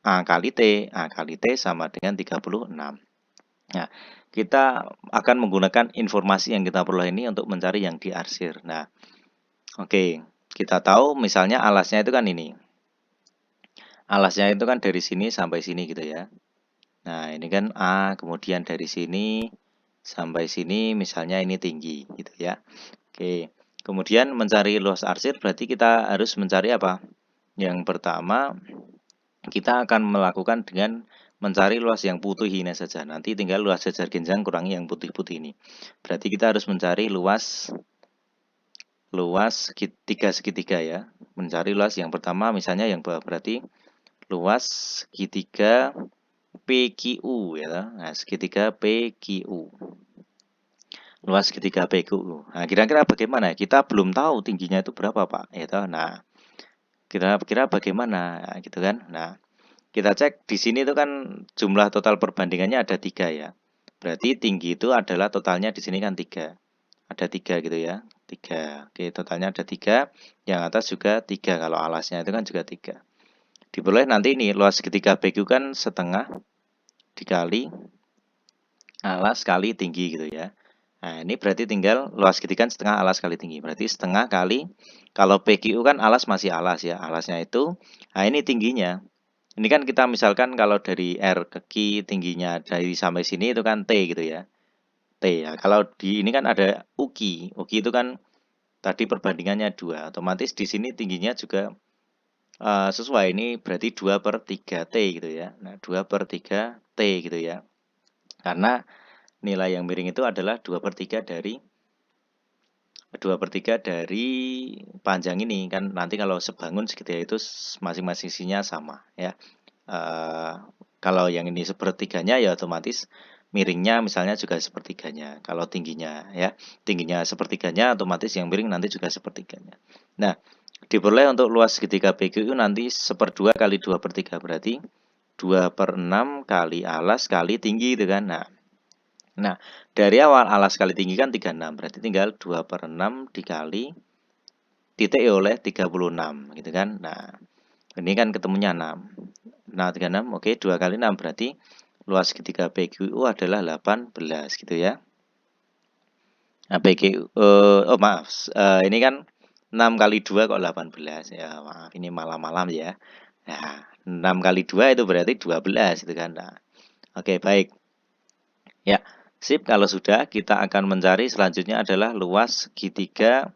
A kali T. A kali T sama dengan 36. Nah, kita akan menggunakan informasi yang kita peroleh ini untuk mencari yang diarsir. Nah, oke. Kita tahu misalnya alasnya itu kan ini. Alasnya itu kan dari sini sampai sini gitu ya. Nah, ini kan A, kemudian dari sini sampai sini misalnya ini tinggi gitu ya. Oke. Kemudian mencari luas arsir berarti kita harus mencari apa? Yang pertama kita akan melakukan dengan mencari luas yang putih ini saja. Nanti tinggal luas jajar genjang kurangi yang putih-putih ini. Berarti kita harus mencari luas tiga segitiga ya. Mencari luas yang pertama misalnya yang bawah berarti luas segitiga PQU ya. Nah, segitiga PQU. Luas segitiga PQU. Nah, kira-kira bagaimana? Kita belum tahu tingginya itu berapa, Pak. Ya, nah, kira-kira bagaimana? Nah, gitu kan. Nah, kita cek di sini itu kan jumlah total perbandingannya ada 3 ya. Berarti tinggi itu adalah totalnya di sini kan 3. Ada 3 gitu ya. 3. Oke, totalnya ada 3. Yang atas juga 3. Kalau alasnya itu kan juga 3. Diperoleh nanti ini luas segitiga PQ kan setengah dikali alas kali tinggi gitu ya. Nah, ini berarti tinggal luas segitiga kan setengah alas kali tinggi. Berarti setengah kali, kalau PQU kan alas masih alas ya. Alasnya itu, nah ini tingginya. Ini kan kita misalkan kalau dari R ke Q tingginya dari sampai sini itu kan T gitu ya. T ya. Kalau di ini kan ada UKI. UKI itu kan tadi perbandingannya 2. Otomatis di sini tingginya juga sesuai. Ini berarti 2/3 T gitu ya. Nah, 2/3 T gitu ya. Karena nilai yang miring itu adalah 2/3 dari panjang ini kan, nanti kalau sebangun segitiga itu masing-masing sisinya sama ya. Kalau yang ini sepertiganya ya otomatis miringnya misalnya juga sepertiganya. Kalau tingginya ya, tingginya sepertiganya otomatis yang miring nanti juga sepertiganya. Nah, diperoleh untuk luas segitiga PQ nanti 1/2 kali 2/3 berarti 2/6 kali alas kali tinggi gitu kan. Nah, dari awal alas kali tinggi kan 36, berarti tinggal 2/6 dikali titik oleh 36 gitu kan. Nah, ini kan ketemunya 6. Nah, 36, oke, 2 kali 6 berarti luas segitiga PQU adalah 18 gitu ya. Nah, PQU, maaf, ini kan 6 kali 2 kok 18 ya, maaf, ini malam-malam ya. Nah, 6 kali 2 itu berarti 12 gitu kan. Nah, oke, baik. Ya, sip, kalau sudah kita akan mencari selanjutnya adalah luas segitiga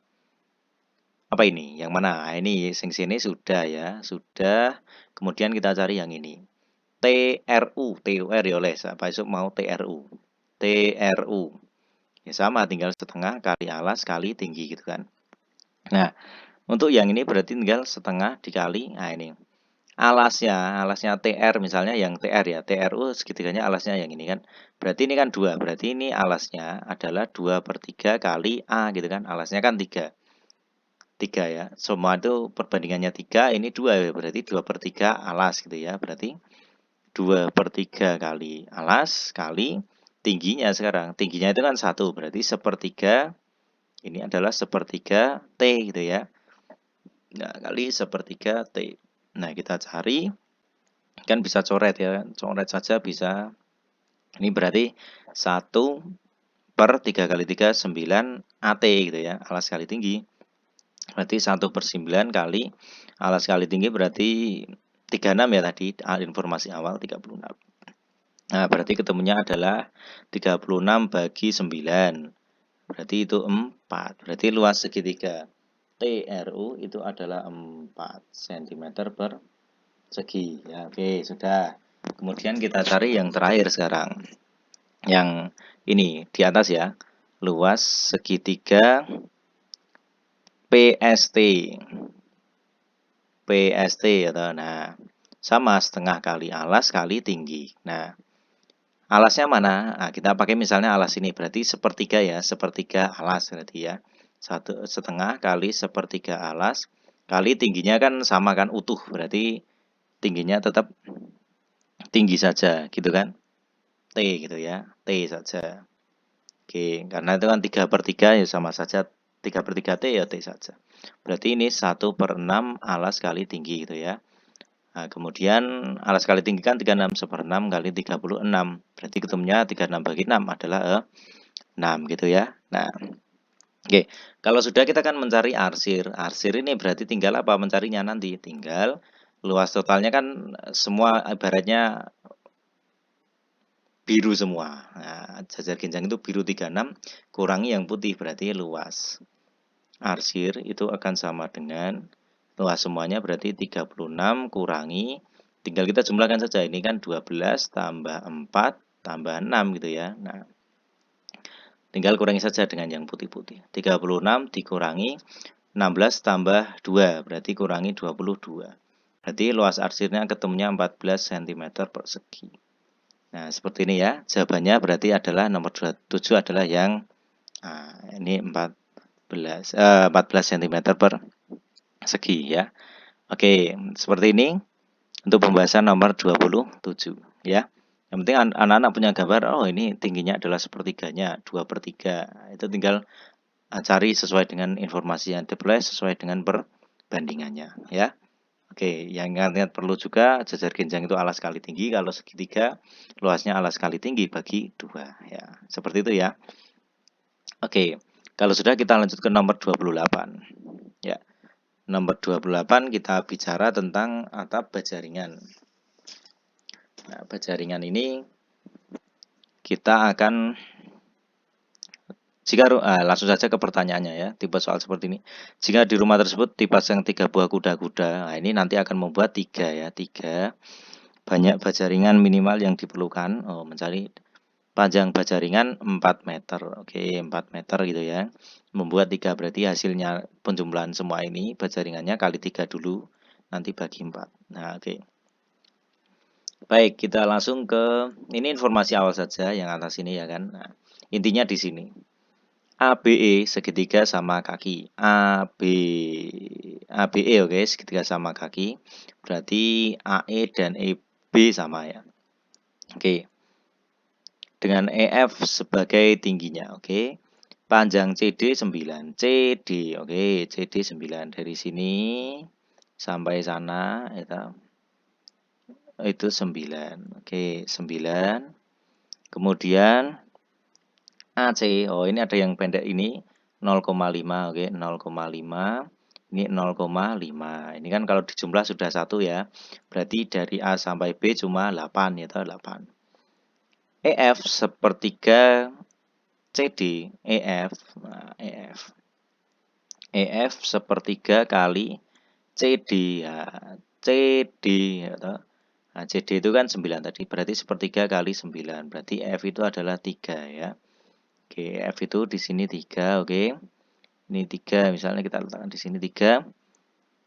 apa ini? Yang mana? Nah, ini sini sudah ya, sudah. Kemudian kita cari yang ini. TRU, TUR ya oleh Pak Yusuf mau TRU. TRU. Ya sama, tinggal setengah kali alas kali tinggi gitu kan. Nah, untuk yang ini berarti tinggal setengah dikali, nah ini. Alasnya TR misalnya yang TR ya, TRU segitiganya alasnya yang ini kan. Berarti ini kan 2, berarti ini alasnya adalah 2/3 kali A gitu kan. Alasnya kan 3. 3 ya, semua itu perbandingannya 3, ini 2 ya, berarti 2/3 alas gitu ya. Berarti 2/3 kali alas kali tingginya sekarang. Tingginya itu kan 1, berarti 1/3, ini adalah 1/3 T gitu ya. Nah, kali 1/3 T. Nah, kita cari, kan bisa coret ya, coret saja bisa. Ini berarti 1/3 kali 3, 9 AT gitu ya, alas kali tinggi. Berarti 1/9 kali alas kali tinggi berarti 36 ya tadi, informasi awal 36. Nah, berarti ketemunya adalah 36 bagi 9. Berarti itu 4. Berarti luas segitiga TRU itu adalah 4 cm per segi. Ya, oke, sudah. Kemudian kita cari yang terakhir sekarang. Yang ini di atas ya. Luas segitiga PST. PST atau nah, sama setengah kali alas kali tinggi. Nah, alasnya mana? Nah, kita pakai misalnya alas ini berarti sepertiga ya, sepertiga alas berarti ya. 1,5 kali sepertiga alas kali tingginya kan sama kan utuh, berarti tingginya tetap tinggi saja gitu kan. T gitu ya, T saja. Oke, karena itu kan 3/3 ya sama saja 3/3 T ya T saja. Berarti ini 1/6 alas kali tinggi gitu ya. Nah, kemudian alas kali tinggi kan 36/6 kali 36. Berarti ketemunya 36 bagi 6 adalah 6 gitu ya. Nah, oke. Kalau sudah kita kan mencari arsir. Arsir ini berarti tinggal apa mencarinya nanti? Tinggal luas totalnya kan semua ibaratnya biru semua. Nah, jajar genjang itu biru 36 kurangi yang putih berarti luas. Arsir itu akan sama dengan luas semuanya berarti 36 kurangi, tinggal kita jumlahkan saja, ini kan 12 tambah 4 tambah 6 gitu ya. Nah, tinggal kurangi saja dengan yang putih-putih. 36 dikurangi 16 tambah 2 berarti kurangi 22. Berarti luas arsirnya ketemunya 14 cm persegi. Nah, seperti ini ya. Jawabannya berarti adalah nomor 27 adalah yang ini 14 cm persegi ya. Oke, seperti ini untuk pembahasan nomor 27 ya. Yang penting anak-anak punya gambar, oh ini tingginya adalah sepertiganya, 2/3. Itu tinggal cari sesuai dengan informasi yang diperoleh sesuai dengan perbandingannya ya. Oke, yang ingat perlu juga jajar genjang itu alas kali tinggi, kalau segitiga luasnya alas kali tinggi bagi 2 ya. Seperti itu ya. Oke, kalau sudah kita lanjut ke nomor 28 ya. Nomor 28 kita bicara tentang atap bajaringan. Nah, bajaringan ini kita akan langsung saja ke pertanyaannya ya, tipe soal seperti ini. Jika di rumah tersebut dipasang 3 buah kuda-kuda, nah ini nanti akan membuat 3 ya, 3 banyak bajaringan minimal yang diperlukan. Mencari panjang bajaringan 4 meter. Oke, 4 meter gitu ya. Membuat 3 berarti hasilnya penjumlahan semua ini bajaringannya kali 3 dulu, nanti bagi 4. Nah, oke. Baik, kita langsung ke ini informasi awal saja yang atas ini ya kan. Nah, intinya di sini. ABE segitiga sama kaki. ABE oke, segitiga sama kaki. Berarti AE dan EB sama ya. Oke. Dengan EF sebagai tingginya, oke. Panjang CD 9. CD, oke, CD 9 dari sini sampai sana itu 9. Oke, 9. Kemudian AC, ini ada yang pendek ini 0,5, oke, 0,5. Ini 0,5. Ini kan kalau dijumlah sudah 1 ya. Berarti dari A sampai B cuma 8 ya, 8. EF sepertiga CD, EF, nah, EF sepertiga kali CD, ya, CD, ya, nah, CD itu kan 9 tadi, berarti sepertiga kali 9, berarti EF itu adalah 3 ya. Oke, F itu di sini 3, oke. Ini 3, misalnya kita letakkan di sini 3.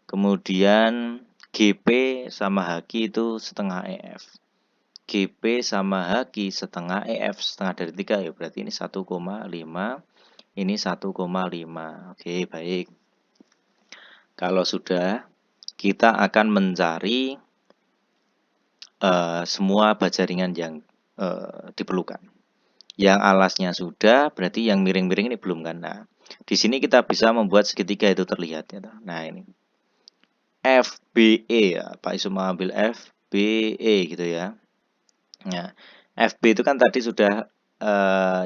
Kemudian GP sama HQ itu setengah EF. GP sama HQ setengah EF, setengah dari 3 ya, berarti ini 1,5, ini 1,5. Oke, baik. Kalau sudah, kita akan mencari semua bajaringan yang diperlukan. Yang alasnya sudah, berarti yang miring-miring ini belum kan. Nah, di sini kita bisa membuat segitiga itu terlihat ya. Nah, ini FBE ya, Pak Isu mengambil FBE gitu ya. Nah, FB itu kan tadi sudah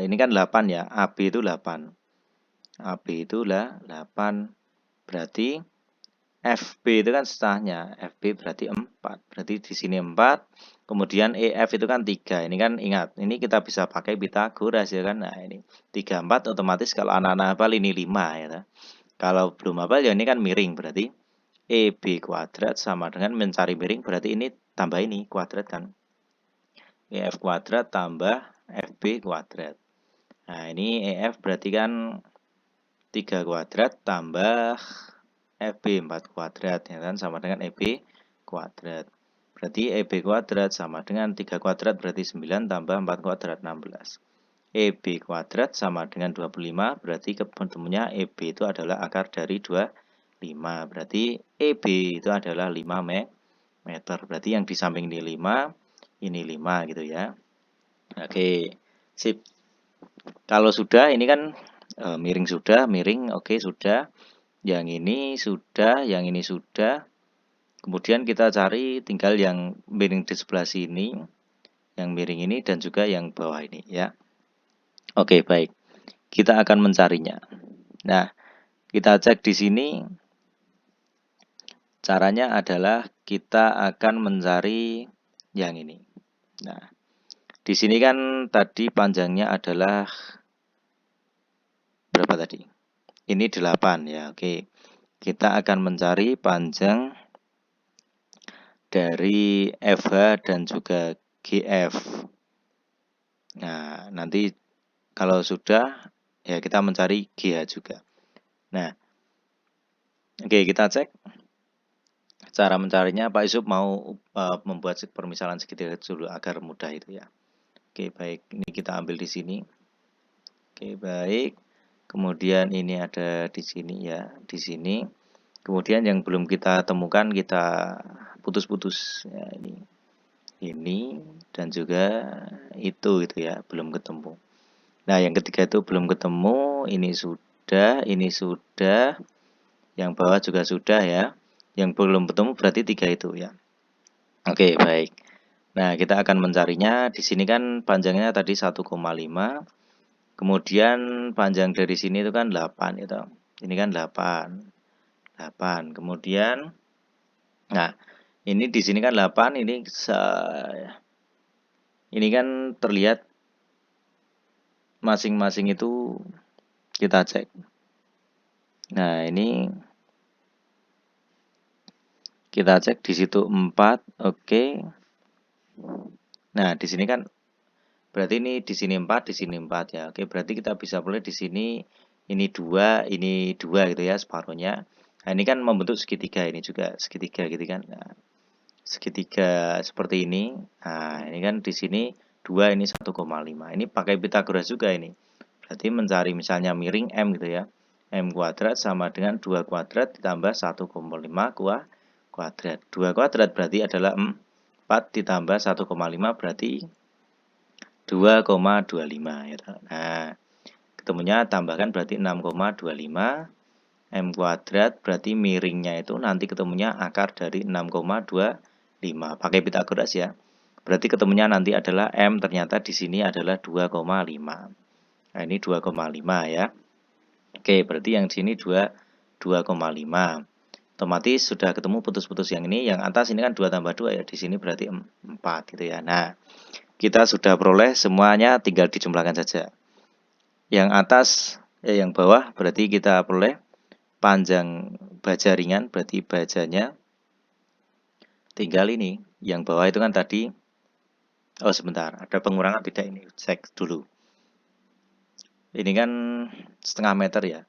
ini kan 8 ya, AB itu 8. AB itu 8. Berarti FB itu kan setengahnya, FB berarti 4. Berarti di sini 4. Kemudian EF itu kan 3. Ini kan ingat, ini kita bisa pakai Pitagoras ya kan. Nah, ini 3 4 otomatis kalau anak-anak hafal ini 5 ya. Kalau belum hafal ya ini kan miring berarti EB kuadrat sama dengan mencari miring, berarti ini tambah ini kuadrat kan. EF kuadrat tambah FB kuadrat. Nah, ini EF berarti kan 3 kuadrat tambah FB 4 kuadrat, ya kan, sama dengan EB kuadrat. Berarti EB kuadrat sama dengan 3 kuadrat, berarti 9 tambah 4 kuadrat, 16. EB kuadrat sama dengan 25, berarti ketemunya EB itu adalah akar dari 25. Berarti EB itu adalah 5 meter. Berarti yang di samping ini 5, ini 5 gitu ya. Oke, sip. Kalau sudah, ini kan miring sudah, miring oke sudah. Yang ini sudah, yang ini sudah. Kemudian kita cari tinggal yang miring di sebelah sini, yang miring ini, dan juga yang bawah ini ya. Oke, baik. Kita akan mencarinya. Nah, kita cek di sini. Caranya adalah kita akan mencari yang ini. Nah, di sini kan tadi panjangnya adalah berapa tadi? Ini 8 ya. Oke. Kita akan mencari panjang dari FH dan juga GF. Nah, nanti kalau sudah, ya kita mencari GH juga. Nah, oke, kita cek. Cara mencarinya, Pak Yusuf mau membuat permisalan segitiga dulu agar mudah itu ya. Oke, baik. Ini kita ambil di sini. Oke, baik. Kemudian ini ada di sini ya, di sini. Kemudian yang belum kita temukan kita putus-putus ya, ini dan juga itu ya, belum ketemu. Nah, yang ketiga itu belum ketemu, ini sudah, yang bawah juga sudah ya. Yang belum ketemu berarti 3 itu ya. Oke, baik. Nah, kita akan mencarinya. Di sini kan panjangnya tadi 1,5. Kemudian panjang dari sini itu kan 8 itu. Ini kan 8. Kemudian nah, ini di sini kan 8, ini kan terlihat masing-masing itu kita cek. Nah, ini kita cek di situ 4, oke. Nah, di sini kan berarti ini di sini 4, di sini 4 ya. Oke, berarti kita bisa boleh di sini ini 2 gitu ya separuhnya. Nah, ini kan membentuk segitiga, ini juga segitiga gitu kan. Nah, segitiga seperti ini. Nah, ini kan di sini 2, ini 1,5. Ini pakai Pitagoras juga ini. Berarti mencari misalnya miring M gitu ya. M kuadrat sama dengan 2 kuadrat ditambah 1,5 kuadrat. 2 kuadrat berarti adalah 4 ditambah 1,5 berarti 2,25 gitu. Nah, ketemunya tambahkan berarti 6,25. M kuadrat berarti miringnya itu nanti ketemunya akar dari 6,25. Pakai Pitagoras ya. Berarti ketemunya nanti adalah M ternyata di sini adalah 2,5. Nah, ini 2,5 ya. Oke, berarti yang di sini 2,5. Otomatis sudah ketemu putus-putus yang ini. Yang atas ini kan 2 tambah 2 ya. Di sini berarti 4 gitu ya. Nah, kita sudah peroleh semuanya, tinggal dijumlahkan saja. Yang atas, yang bawah berarti kita peroleh panjang baja ringan, berarti bajanya tinggal ini. Yang bawah itu kan tadi, oh sebentar, ada pengurangan tidak ini, cek dulu. Ini kan setengah meter ya.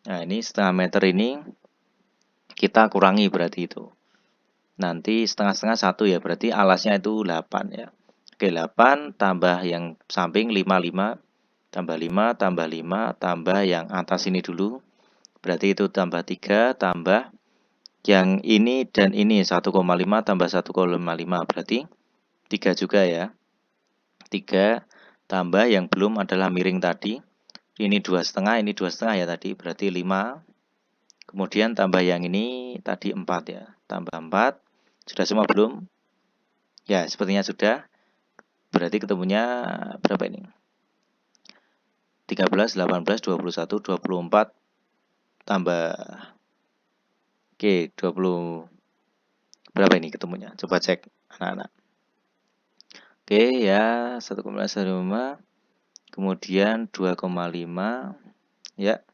Nah, ini setengah meter ini kita kurangi berarti itu. Nanti setengah-setengah 1 ya, berarti alasnya itu 8 ya. Oke, 8 tambah yang samping 5, tambah 5, tambah 5, tambah yang atas ini dulu. Berarti itu tambah 3, tambah yang ini dan ini 1,5 tambah 1,5 berarti 3 juga ya. 3 tambah yang belum adalah miring tadi. Ini 2,5, ini 2,5 ya tadi, berarti 5. Kemudian tambah yang ini tadi 4 ya. Tambah 4. Sudah semua belum? Ya, sepertinya sudah. Berarti ketemunya berapa ini? 13, 18, 21, 24 tambah Oke, 20 berapa ini ketemunya? Coba cek anak-anak. Oke, ya 1,5 kemudian 2,5 ya.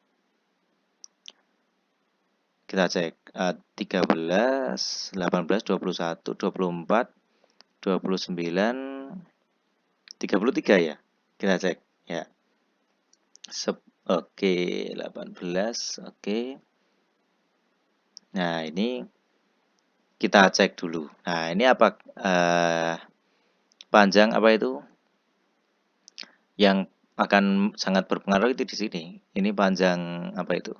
Kita cek 13, 18, 21, 24, 29, 33 ya. Kita cek ya. Oke, 18. Oke. Nah, ini kita cek dulu. Nah, ini apa panjang apa itu? Yang akan sangat berpengaruh itu di sini. Ini panjang apa itu?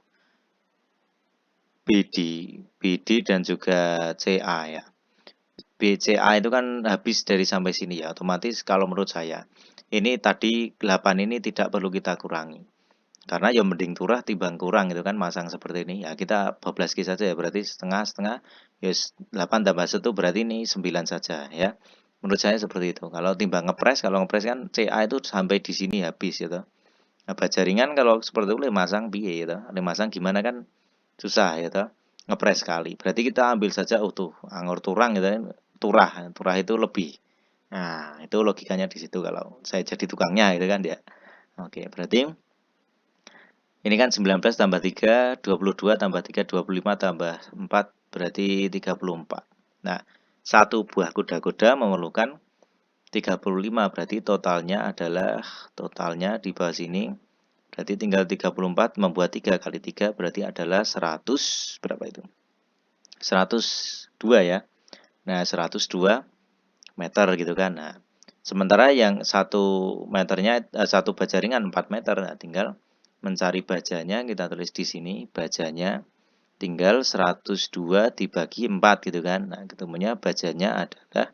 BD dan juga CA ya. BCA itu kan habis dari sampai sini ya. Otomatis kalau menurut saya, ini tadi 8 ini tidak perlu kita kurangi. Karena ya mending turah timbang kurang gitu kan masang seperti ini. Ya kita bablaski saja ya, berarti setengah-setengah ya 8 tambah 1 berarti ini 9 saja ya. Menurut saya seperti itu. Kalau timbang ngepres, kalau ngepres kan CA itu sampai di sini habis gitu. Nah, jaringan kalau seperti itu masang piye gitu. Masang gimana kan susah gitu. Ngepres sekali. Berarti kita ambil saja utuh, anggur turang gitu kan. Turah itu lebih. Nah, itu logikanya di situ kalau saya jadi tukangnya gitu kan ya. Oke, berarti ini kan 19 tambah 3, 22 tambah 3, 25 tambah 4, berarti 34. Nah, satu buah kuda-kuda memerlukan 35, berarti totalnya di bawah sini. Berarti tinggal 34 membuat 3 kali 3 berarti adalah 100, berapa itu? 102 ya. Nah, 102 meter gitu kan. Nah, sementara yang 1 meternya, satu baja ringan 4 meter. Nah, tinggal mencari bajanya, kita tulis di sini bajanya tinggal 102 dibagi 4 gitu kan. Nah, ketemunya bajanya adalah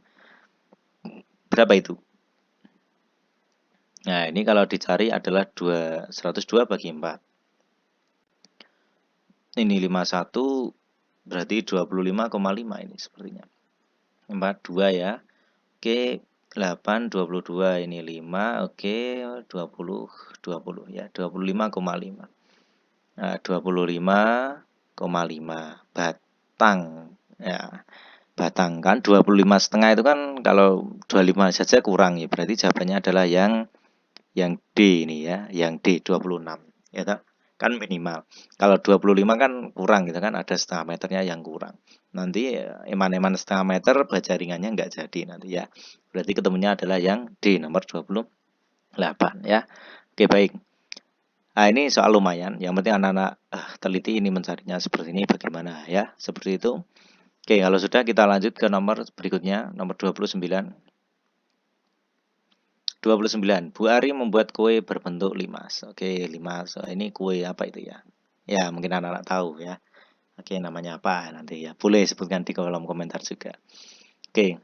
berapa itu? Nah, ini kalau dicari adalah 102 bagi 4. Ini 51 berarti 25,5 ini sepertinya. 42 ya. Oke, 8, 22 ini 5, oke, 20 ya, 25,5. Nah, 25,5 batang ya. Batang kan 25,5 itu kan kalau 25 saja kurang ya. Berarti jawabannya adalah yang D ini ya, yang D 26 ya toh? Kan minimal. Kalau 25 kan kurang gitu kan, ada setengah meternya yang kurang. Nanti eman-eman setengah meter baja ringannya nggak jadi nanti ya. Berarti ketemunya adalah yang D nomor 28 ya. Oke baik. Nah ini soal lumayan. Yang penting anak-anak teliti ini mencarinya seperti ini bagaimana ya. Seperti itu. Oke kalau sudah kita lanjut ke nomor berikutnya. Nomor 29. 29. Bu Ari membuat kue berbentuk limas. Oke, limas. Ini kue apa itu ya? Ya, mungkin anak-anak tahu ya. Oke, namanya apa nanti ya. Boleh sebutkan di kolom komentar juga. Oke.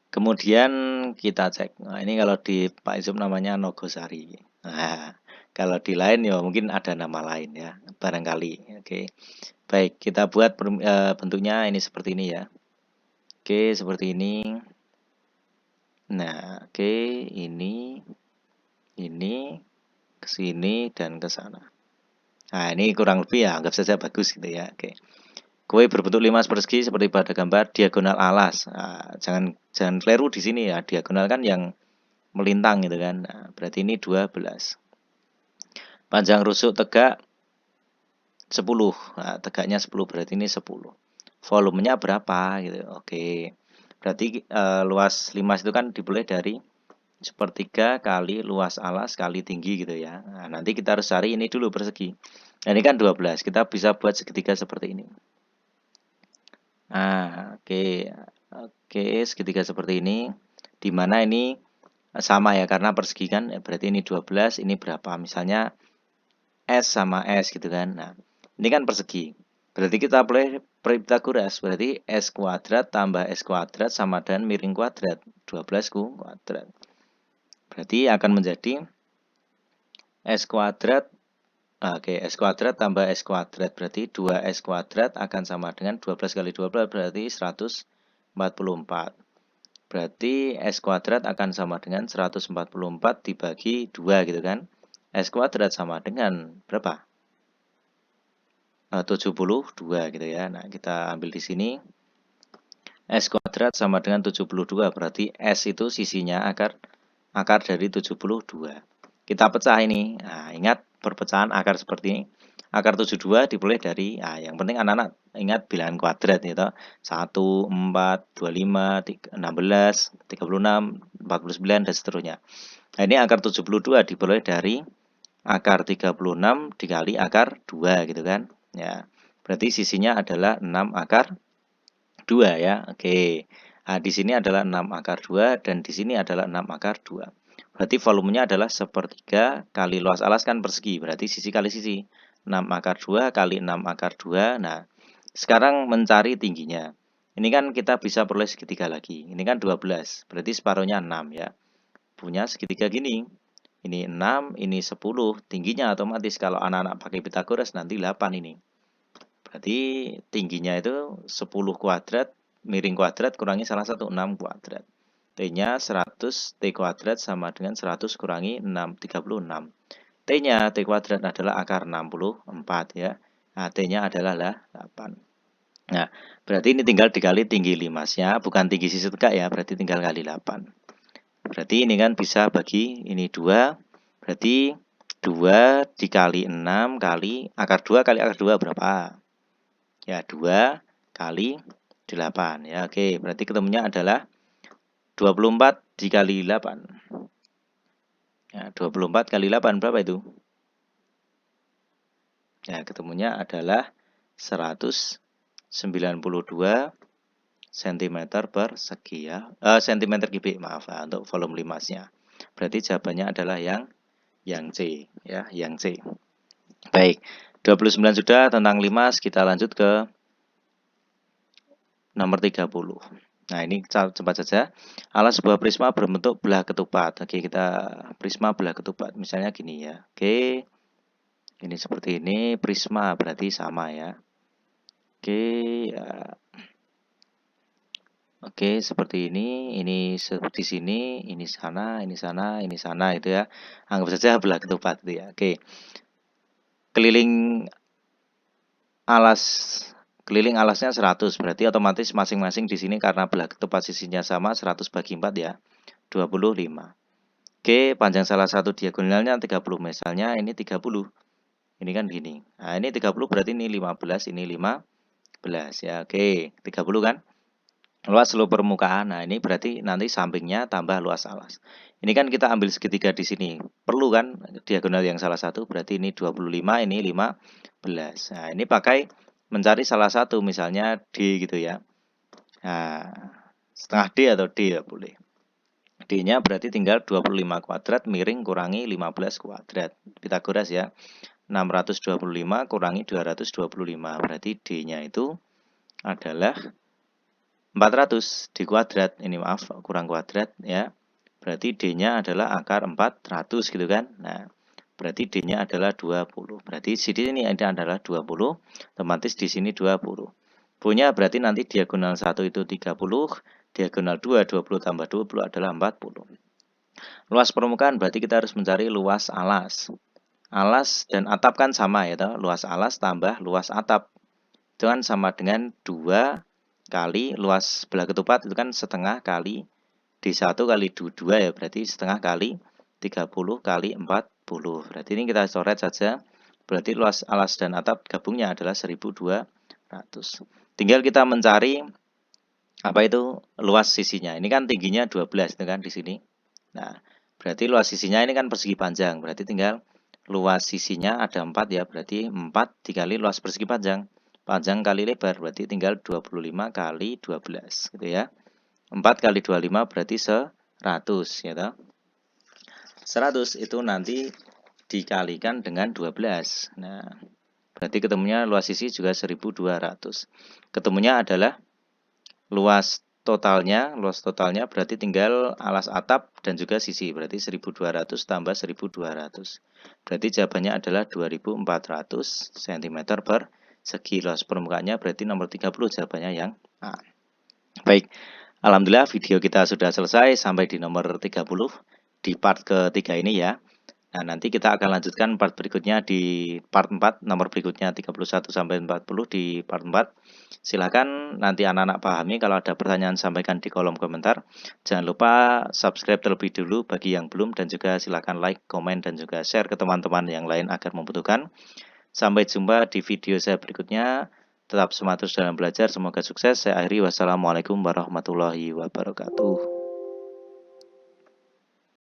Kemudian kita cek. Nah, ini kalau di Pak Izum namanya Nogosari. Nah, kalau di lain ya mungkin ada nama lain ya. Barangkali. Oke. Baik, kita buat bentuknya ini seperti ini ya. Oke, seperti ini. Nah, oke, ini ke sini dan ke sana. Nah, ini kurang lebih ya, anggap saja bagus gitu ya. Oke. Kue berbentuk limas persegi seperti pada gambar diagonal alas. Nah, jangan keliru di sini ya. Diagonal kan yang melintang gitu kan. Nah, berarti ini 12. Panjang rusuk tegak 10. Nah, tegaknya 10 berarti ini 10. Volumenya berapa gitu. Oke. Berarti luas limas itu kan diperoleh dari sepertiga kali luas alas kali tinggi gitu ya. Nah, nanti kita harus cari ini dulu persegi. Nah, ini kan 12. Kita bisa buat segitiga seperti ini. Nah, oke. Oke, segitiga seperti ini. Di mana ini sama ya karena persegi kan berarti ini 12, ini berapa? Misalnya S sama S gitu kan. Nah, ini kan persegi. Berarti kita boleh Pythagoras, berarti S kuadrat tambah S kuadrat sama dengan miring kuadrat. 12 kuadrat. Berarti akan menjadi S kuadrat. Oke, S kuadrat tambah S kuadrat. Berarti 2S kuadrat akan sama dengan 12 kali 12 berarti 144. Berarti S kuadrat akan sama dengan 144 dibagi 2 gitu kan. S kuadrat sama dengan berapa? 72 gitu ya. Nah, kita ambil di sini. S kuadrat sama dengan 72. Berarti S itu sisinya akar dari 72. Kita pecah ini. Nah, ingat perpecahan akar seperti ini. akar 72 diperoleh dari, yang penting anak-anak ingat bilangan kuadrat gitu. 1, 4, 25, 16, 36, 49, dan seterusnya. Nah, ini akar 72 diperoleh dari akar 36 dikali akar 2 gitu kan. Ya, berarti sisinya adalah 6 akar 2 ya. Oke. Nah, di sini adalah 6 akar 2 dan di sini adalah 6 akar 2. Berarti volumenya adalah sepertiga kali luas alas kan persegi. Berarti sisi kali sisi. 6 akar 2 kali 6 akar 2. Nah, sekarang mencari tingginya. Ini kan kita bisa peroleh segitiga lagi. Ini kan 12. Berarti separuhnya 6 ya. Punya segitiga gini. Ini 6, ini 10. Tingginya otomatis kalau anak-anak pakai Pythagoras nanti 8 ini. Berarti tingginya itu 10 kuadrat miring kuadrat kurangi salah satu 6 kuadrat. T-nya 100, T kuadrat sama dengan 100 kurangi 6, 36. T-nya, T kuadrat adalah akar 64 ya. Nah, T-nya adalah 8. Nah, berarti ini tinggal dikali tinggi limasnya, bukan tinggi sisi tegak ya, berarti tinggal kali 8. Berarti ini kan bisa bagi ini 2, berarti 2 dikali 6 kali akar 2 kali akar 2 berapa? Ya, 2 kali 8. Ya, oke. Berarti ketemunya adalah 24 dikali 8. Ya, 24 kali 8 berapa itu? Ya, ketemunya adalah 192 cm persegi ya. Cm kubik, maaf ya, untuk volume limasnya. Berarti jawabannya adalah yang C ya, yang C. Baik. 29 sudah tentang limas, kita lanjut ke nomor 30. Nah, ini cepat saja. Alas sebuah prisma berbentuk belah ketupat. Oke, kita prisma belah ketupat. Misalnya gini ya. Oke. Ini seperti ini. Prisma berarti sama ya. Oke, ya. Oke, seperti ini. Ini seperti sini. Ini sana, ini sana, ini sana. Itu ya. Anggap saja belah ketupat. Itu ya. Oke. Keliling alasnya 100, berarti otomatis masing-masing di sini karena belah ketupat sisinya sama 100 bagi 4 ya, 25. Oke, panjang salah satu diagonalnya 30, misalnya ini 30. Ini kan gini. Nah, ini 30 berarti ini 15, ini 15 ya. Oke, 30 kan? Luas seluruh permukaan. Nah, ini berarti nanti sampingnya tambah luas alas. Ini kan kita ambil segitiga di sini. Perlu kan diagonal yang salah satu, berarti ini 25, ini 15. Nah, ini pakai mencari salah satu, misalnya D gitu ya. Nah, setengah D atau D ya boleh. D-nya berarti tinggal 25 kuadrat miring kurangi 15 kuadrat. Pythagoras ya. 625 kurangi 225. Berarti D-nya itu adalah 400 di kuadrat. Ini maaf, kurang kuadrat ya. Berarti D-nya adalah akar 400 gitu kan. Nah, berarti D-nya adalah 20. Berarti sini ini adalah 20, otomatis di sini 20. Punya berarti nanti diagonal 1 itu 30, diagonal 2, 20 tambah 20 adalah 40. Luas permukaan berarti kita harus mencari luas alas. Alas dan atap kan sama ya, luas alas tambah luas atap. Itu kan sama dengan 2 kali luas belah ketupat itu kan setengah kali D1 kali D2 ya, berarti setengah kali 30 kali 40. Berarti ini kita coret saja. Berarti luas alas dan atap gabungnya adalah 1200. Tinggal kita mencari apa itu luas sisinya. Ini kan tingginya 12 itu kan di sini. Nah, berarti luas sisinya ini kan persegi panjang. Berarti tinggal luas sisinya ada 4 ya. Berarti 4 dikali luas persegi panjang. Panjang kali lebar berarti tinggal 25 kali 12 gitu ya. 4 kali 25 berarti 100 ya toh. 100 itu nanti dikalikan dengan 12. Nah, berarti ketemunya luas sisi juga 1200. Ketemunya adalah luas totalnya berarti tinggal alas atap dan juga sisi. Berarti 1200 tambah 1200. Berarti jawabannya adalah 2400 cm persegi. Luas permukaannya berarti nomor 30 jawabannya yang A. Baik. Alhamdulillah video kita sudah selesai sampai di nomor 30 di part ketiga ini ya. Nah, nanti kita akan lanjutkan part berikutnya di part 4, nomor berikutnya 31 sampai 40 di part 4. Silakan nanti anak-anak pahami, kalau ada pertanyaan sampaikan di kolom komentar. Jangan lupa subscribe terlebih dulu bagi yang belum dan juga silakan like, komen dan juga share ke teman-teman yang lain agar membutuhkan. Sampai jumpa di video saya berikutnya. Tetap semangat terus dalam belajar. Semoga sukses. Saya akhiri. Wassalamualaikum warahmatullahi wabarakatuh.